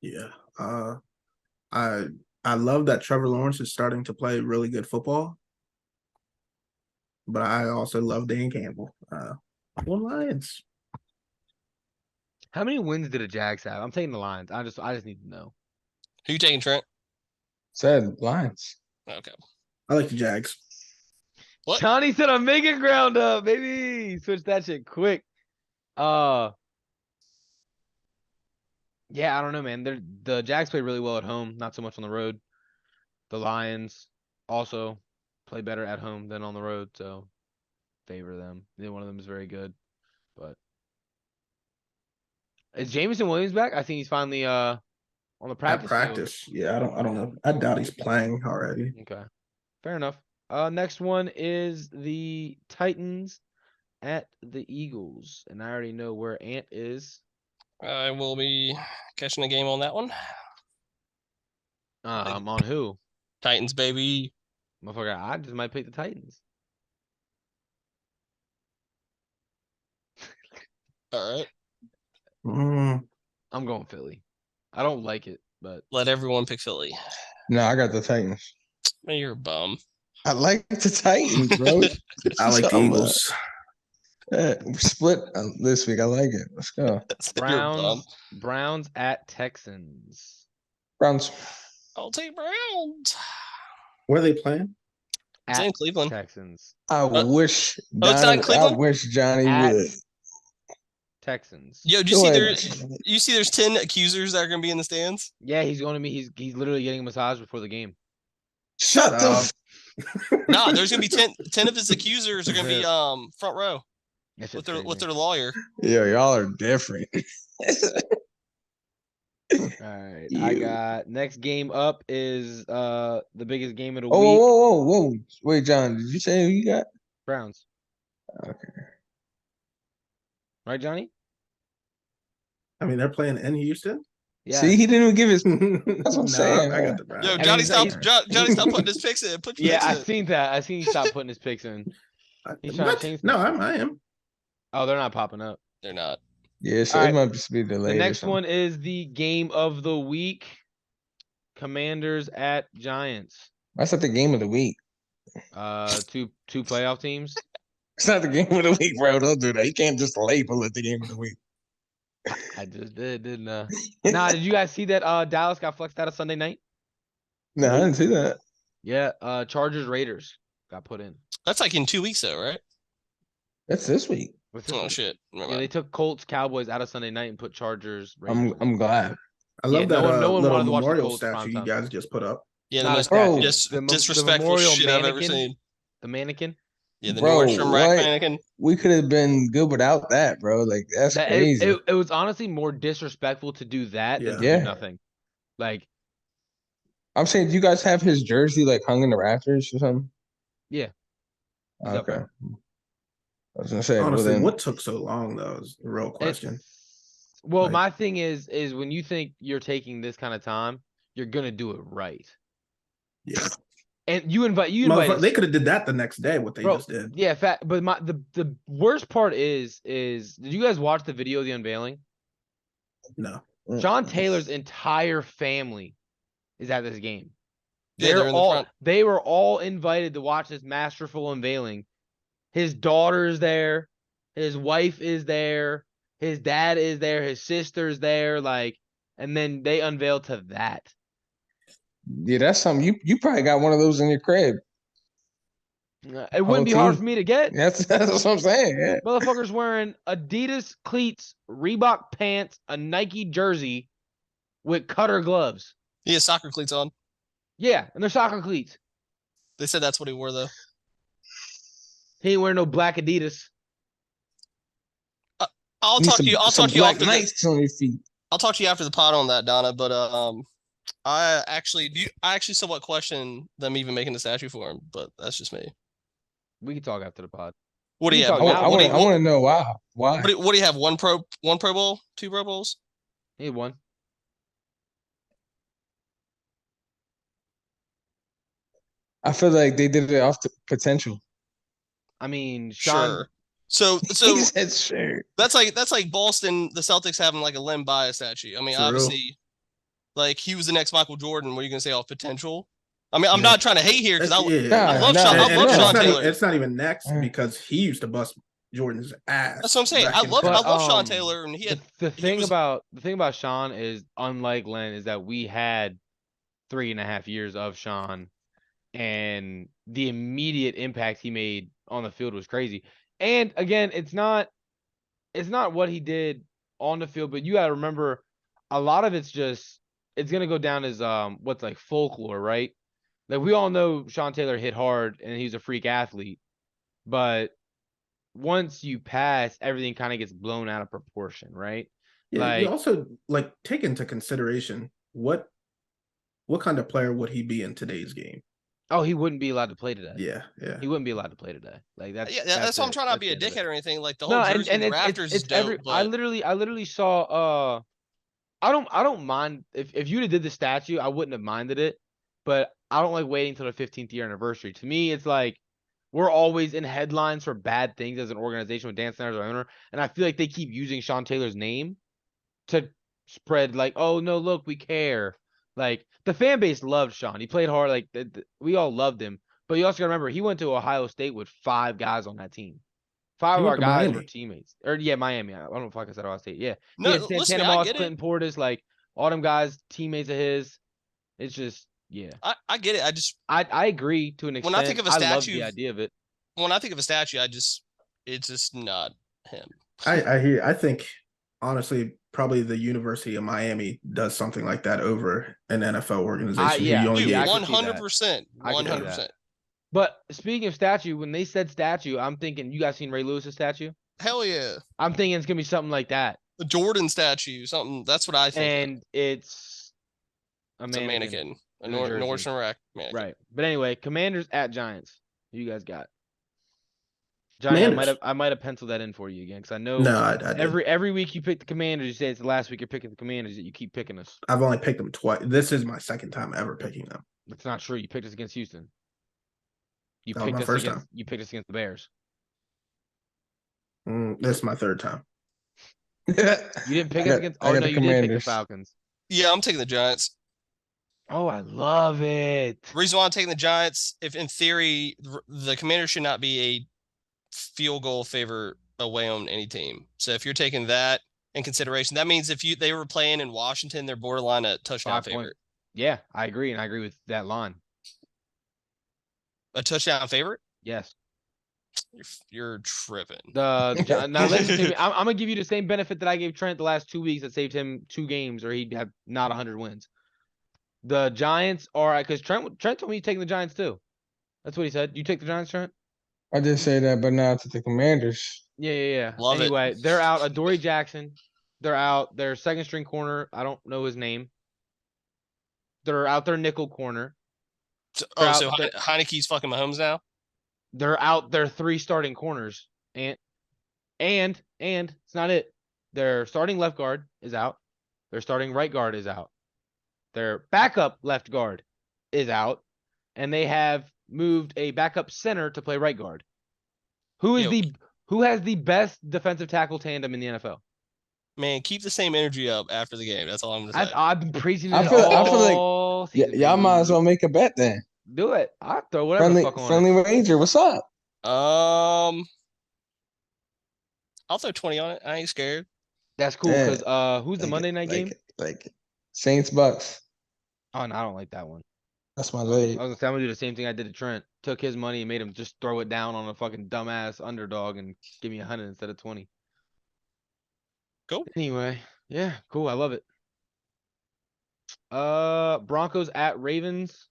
Yeah. I love that Trevor Lawrence is starting to play really good football. But I also love Dan Campbell. One Lions. How many wins did the Jags have? I'm taking the Lions. I just need to know. Who you taking, Trent? Said Lions. Okay. I like the Jags. What? Johnny said I'm making ground up, baby. Switch that shit quick. Yeah, I don't know, man. The Jags play really well at home, not so much on the road. The Lions also play better at home than on the road, so favor them. Neither one of them is very good. But is Jameson Williams back? I think he's finally on the At practice field. practice. Yeah, I don't know. I doubt he's playing already. Okay. Fair enough. Next one is the Titans at the Eagles. And I already know where Ant is. I will be catching a game on that one. On who? Titans, baby. Motherfucker, I just might pick the Titans. All right. I'm going Philly. I don't like it, but Let everyone pick Philly. No, I got the Titans. Man, you're a bum. I like the Titans, bro. I like the I'm, Eagles. Split this week. I like it. Let's go. You're a bum. Browns at Texans. Browns. I'll take Browns. Where are they playing? It's in At Cleveland. Texans. I wish. it's not Johnny, I Cleveland? wish Johnny At would. Texans. Yo, do you see there's 10 accusers that are gonna be in the stands? Yeah, he's going to be. He's literally getting a massage before the game. Shut the. up. Nah, there's gonna be 10 of his accusers are gonna be front row That's with just their crazy. lawyer. Yo, y'all are different. All right, I You. got next game up is the biggest game of the Oh, week. whoa. Wait, John, did you say who you got? Browns, Okay. right, Johnny? I mean, they're playing in Houston. Yeah. See, he didn't even give his. That's what I'm saying, I man. got the Browns. Yo, mean, Johnny, he's stop! not- Johnny, stop putting his picks in. Put your Yeah, I picks in. seen that. I seen he stopped putting his picks in. He's trying to What? change No, things. I am. Oh, they're not popping up. They're not. Yeah, so All it right. might just be delayed. The or next something. one is the game of the week. Commanders at Giants. That's not the game of the week. Two playoff teams. It's not the game of the week, bro. Don't do that. You can't just label it the game of the week. I just did, didn't I? Nah, did you guys see that Dallas got flexed out of Sunday night? No, I didn't see that. Yeah, Chargers Raiders got put in. That's like in 2 weeks though, right? That's this week. What's this Oh one? shit. Never Yeah, they mind. took Colts Cowboys out of Sunday night and put Chargers Raiders. I'm glad. I Yeah, love no that one- no one little wanted to watch the memorial Colts statue you primetime. guys just put up. Yeah, the Not a most statue. Bro, disrespectful memorial shit I've ever mannequin. seen. The mannequin. Yeah, the Bro, Nordstrom rack what? mannequin. We could have been good without that, bro. Like that's That crazy. it was honestly more disrespectful to do that than to Yeah. do nothing. Like, I'm saying, do you guys have his jersey like hung in the rafters or something? yeah. He's up Okay. there. I was gonna say, Honestly, well, then, what took so long though is the real question. Well, Like- my thing is when you think you're taking this kind of time, you're gonna do it right. Yeah, And you invite Motherfucker, they could have did that the next day. What they Bro, just did. Yeah, but the worst part is did you guys watch the video of the unveiling? No. John Taylor's entire family is at this game. Yeah, they're in the front. They were all invited to watch this masterful unveiling. His daughter's there, his wife is there, his dad is there, his sister's there, like, and then they unveil to that. Yeah, that's something you probably got one of those in your crib. It wouldn't be hard team. for me to get. That's what I'm saying. Yeah. Motherfuckers wearing Adidas cleats, Reebok pants, a Nike jersey with cutter gloves. He has soccer cleats on. Yeah, and they're soccer cleats. They said that's what he wore though. He ain't wearing no black Adidas. I'll talk to you. I'll talk to you after Nikes on your feet. I'll talk to you after the pod on that, Donna. But I actually somewhat question them even making the statue for him. But that's just me. We can talk after the pod. What do you have? I want to know why. Why? What do you have? One Pro Bowl, 2 Pro Bowls? He had one. I feel like they did it off the potential. I mean, Sean. Sure. So He said sure. that's like Boston, the Celtics having like a Len Bias statue. I mean, True. obviously, like he was the next Michael Jordan. What are you gonna say off potential? I mean, I'm not trying to hate here because I love Sean Taylor. It's not even next because he used to bust Jordan's ass. That's what I'm saying. I love Sean Taylor, and he had the thing about Sean is, unlike Len, is that we had 3.5 years of Sean, and the immediate impact he made on the field was crazy. And again, it's not what he did on the field, but you gotta remember, a lot of it's gonna go down as what's like folklore, right? Like we all know Sean Taylor hit hard and he's a freak athlete, but once you pass, everything kind of gets blown out of proportion, right? Yeah, like, you also like take into consideration what kind of player would he be in today's game? Oh, he wouldn't be allowed to play today. Yeah. He wouldn't be allowed to play today. Like that's that's why I'm trying not to be a dickhead or anything. Like the whole jersey and rafters is dope. I literally saw I don't mind if you'd have did the statue, I wouldn't have minded it, but I don't like waiting till the 15th year anniversary. To me, it's like we're always in headlines for bad things as an organization with Dan Snyder as our owner, and I feel like they keep using Sean Taylor's name to spread like, oh no, look, we care. Like the fan base loved Sean. He played hard. Like we all loved him. But you also gotta remember he went to Ohio State with 5 guys on that team. 5 of our guys were teammates. Or yeah, Miami. I don't know if I said Ohio State. Yeah. No, Santana Moss, Clinton Portis, like all them guys, teammates of his. It's just yeah. I get it. I agree to an extent. When I think of a statue, I love the idea of it. When I think of a statue, it's just not him. I think honestly, probably the University of Miami does something like that over an NFL organization. 100%. 100%. But speaking of statue, when they said statue, I'm thinking, you guys seen Ray Lewis's statue? Hell yeah. I'm thinking it's gonna be something like that. A Jordan statue, something. That's what I think. And it's a mannequin. A Nordstrom Rack mannequin. Right. But anyway, Commanders at Giants. Who you guys got? Giants. I might have penciled that in for you again because I know I every week you pick the Commanders. You say it's the last week you're picking the Commanders. That you keep picking us. I've only picked them twice. This is my second time ever picking them. That's not true. You picked us against Houston. You That was picked my us first against. time. You picked us against the Bears. This is my third time. You didn't pick us against. Oh no, you did pick the Falcons. Yeah, I'm taking the Giants. Oh, I love it. The reason why I'm taking the Giants, if in theory the Commanders should not be a field goal favorite away on any team. So if you're taking that in consideration, that means if they were playing in Washington, they're borderline a touchdown favorite. Yeah, I agree, and I agree with that line. A touchdown favorite? Yes. You're tripping. Now listen to me. I'm gonna give you the same benefit that I gave Trent the last 2 weeks that saved him 2 games, or he'd have not 100 wins. The Giants are because Trent told me you're taking the Giants too. That's what he said. You take the Giants, Trent? I did say that, but not to the Commanders. Yeah. Love anyway, they're out. Adoree Jackson. They're out. Their second string corner. I don't know his name. They're out their nickel corner. So Heineke's fucking Mahomes now? They're out their 3 starting corners. And it's not it. Their starting left guard is out. Their starting right guard is out. Their backup left guard is out. And they have moved a backup center to play right guard. Who has the best defensive tackle tandem in the NFL? Man, keep the same energy up after the game. That's all I'm gonna say. I've been preaching it I feel like all Yeah, season. y'all might as baby. well make a bet then. Do it. I'll throw whatever the fuck on Friendly it. Ranger, what's up? I'll throw 20 on it. I ain't scared. That's cool. Yeah, Cause who's the Like Monday it, night like game? it, like it. Saints Bucks. Oh no, I don't like that one. That's my I leg. was gonna say I'm gonna do the same thing I did to Trent. Took his money and made him just throw it down on a fucking dumbass underdog and give me 100 instead of 20. Cool. Anyway, yeah, cool. I love it. Broncos at Ravens.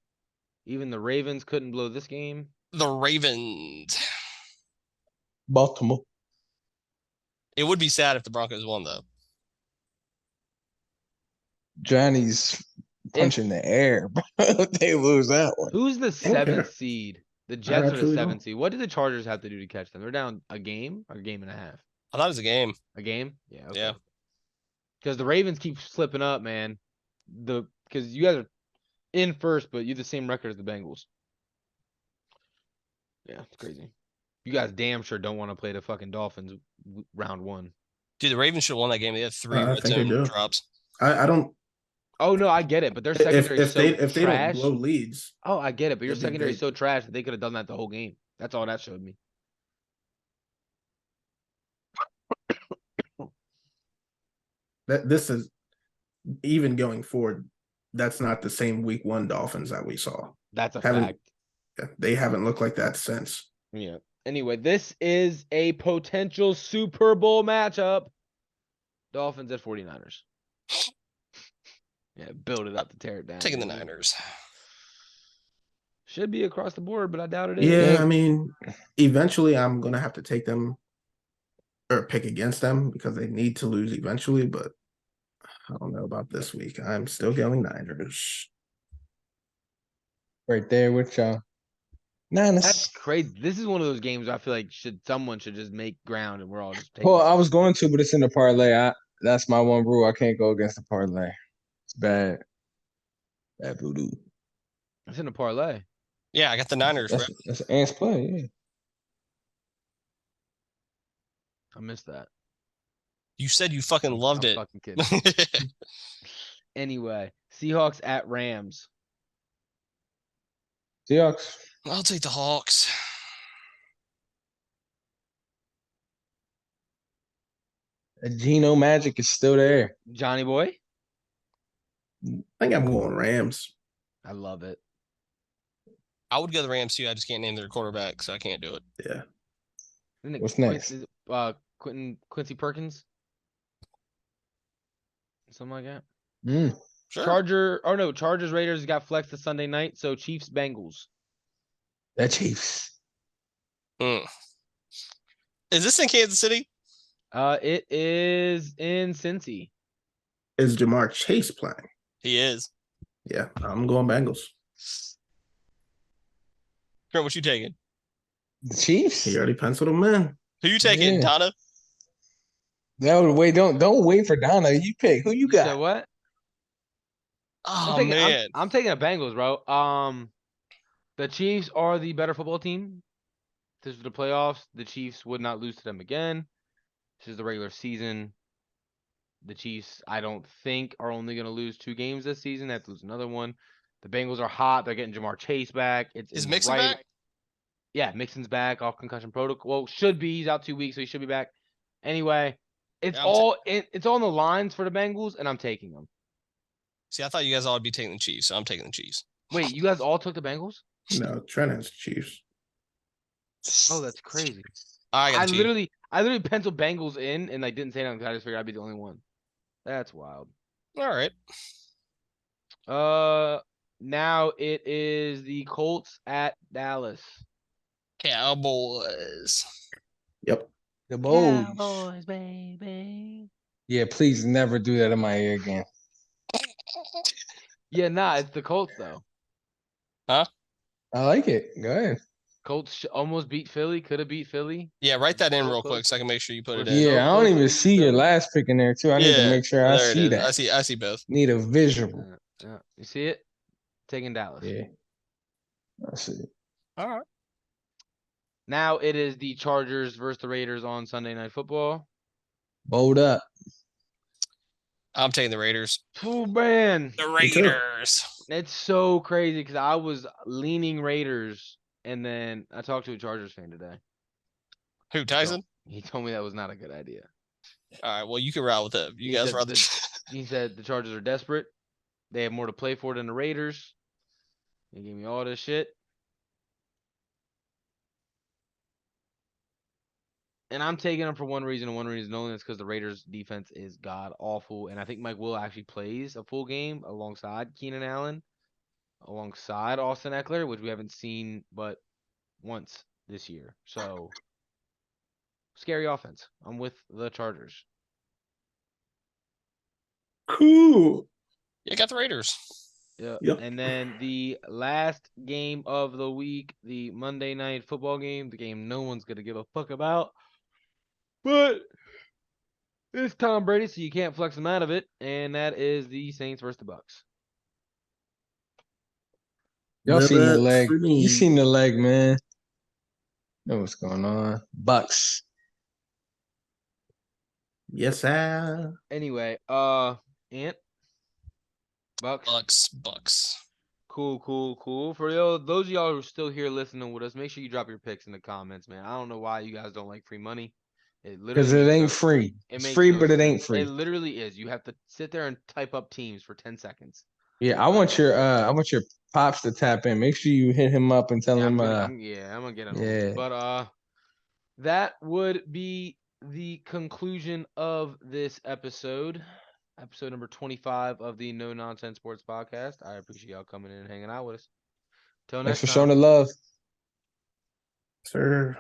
Even the Ravens couldn't blow this game. The Ravens. Baltimore. It would be sad if the Broncos won, though. Johnny's punching the air, bro. They lose that one. Who's the care. 7th seed? The Jets are the actually 7th don't. seed. What do the Chargers have to do to catch them? They're down a game or a game and a half. I thought it was a game. A game? Yeah. Okay. Yeah. Because the Ravens keep slipping up, man. Because you guys are in first, but you have the same record as the Bengals. Yeah, it's crazy. You guys damn sure don't want to play the fucking Dolphins round 1. Dude, the Ravens should have won that game. They had 3 I red think they zone do. drops. I don't. Oh no, I get it, but their secondary is so If they don't trash. blow leads, Oh, I get it, but your It'd be secondary is big. so trash that they could have done that the whole game. That's all that showed me. this is even going forward. That's not the same week 1 Dolphins that we saw. That's a Haven't- fact. They haven't looked like that since. Yeah. Anyway, this is a potential Super Bowl matchup. Dolphins at 49ers. Yeah, build it up to tear it down. Taking the baby. Niners. Should be across the board, but I doubt it is. Yeah, I mean, eventually I'm gonna have to take them or pick against them because they need to lose eventually, but I don't know about this week. I'm still going Niners. Right there with y'all. That's Niners. crazy. This is one of those games where I feel like someone should just make ground and we're all just taking Well, I it. was going to, but it's in the parlay. That's my one rule. I can't go against the parlay. It's bad. Bad voodoo. It's in a parlay. Yeah, I got the Niners, bro. That's an Ants play, yeah. I missed that. You said you fucking loved I'm it. fucking kidding. Anyway, Seahawks at Rams. Seahawks. I'll take the Hawks. Geno Magic is still there. Johnny boy. I think I'm going Rams. I love it. I would go the Rams too. I just can't name their quarterback, so I can't do it. Yeah. Isn't it What's next? Quincy Perkins? Something like that. Sure. Chargers Raiders got flexed to Sunday night, so Chiefs Bengals. The Chiefs. Mm. Is this in Kansas City? It is in Cincy. Is Jamar Chase playing? He is. Yeah, I'm going Bengals. Trent, what you taking? The Chiefs? He already penciled him in. Who you taking, Yeah. Donna? No, wait, don't wait for Donna. You pick. Who you You said got? what? Oh man. I'm taking the Bengals, bro. The Chiefs are the better football team. This is the playoffs. The Chiefs would not lose to them again. This is the regular season. The Chiefs, I don't think, are only going to lose 2 games this season. They have to lose another one. The Bengals are hot. They're getting Jamar Chase back. Is Mixon back? Yeah, Mixon's back off concussion protocol. Well, should be. He's out 2 weeks, so he should be back. Anyway, it's Yeah, it's all in the lines for the Bengals, and I'm taking them. See, I thought you guys all would be taking the Chiefs, so I'm taking the Chiefs. Wait, you guys all took the Bengals? No, Trent has Chiefs. Oh, that's crazy. I got I the Chiefs. literally penciled Bengals in, and I didn't say nothing. I just figured I'd be the only one. That's wild. All right. Now it is the Colts at Dallas. Cowboys. Yep. The Bows. Cowboys, baby. Yeah, please never do that in my ear again. Yeah, nah, it's the Colts though. I like it. Go ahead. Colts almost beat Philly. Could have beat Philly. Yeah, write that in So real close. quick so I can make sure you put it Yeah. in. Yeah, I don't close even to see your each other. last pick in there too. I need to make sure I there it see is. that. I see both. Need a visual. Yeah. You see it? Taking Dallas. Yeah. I see. All right. Now it is the Chargers versus the Raiders on Sunday Night Football. Bold up. I'm taking the Raiders. Oh man. The Me too. Raiders. It's so crazy because I was leaning Raiders, and then I talked to a Chargers fan today. Who, Tyson? He told me that was not a good idea. All right, well, you can ride with him. You He guys said rather. He said the Chargers are desperate. They have more to play for than the Raiders. He gave me all this shit. And I'm taking them for one reason and one reason only. It's because the Raiders defense is god awful. And I think Mike Will actually plays a full game alongside Keenan Allen, alongside Austin Eckler, which we haven't seen but once this year. So scary offense. I'm with the Chargers. Cool. You got the Raiders. Yeah. Yep. And then the last game of the week, the Monday night football game, the game no one's gonna give a fuck about. But it's Tom Brady, so you can't flex him out of it, and that is the Saints versus the Bucks. Y'all seen the Bucks leg? for me. You seen the leg, man? Know what's going on? Bucks. Yes, sir. Anyway, Ant, Bucks. Bucks. Cool. For those of y'all who are still here listening with us, make sure you drop your picks in the comments, man. I don't know why you guys don't like free money. It Because literally it ain't makes free. It It's makes free, no but it sense. ain't free. It literally is. You have to sit there and type up teams for 10 seconds. Yeah, I want your pops to tap in. Make sure you hit him up and tell Yeah, him I'm gonna get it on. yeah. But that would be the conclusion of this episode. Episode number 25 of the No Nonsense Sports Podcast. I appreciate y'all coming in and hanging out with us. Till Thanks next for time. showing the love. Sir.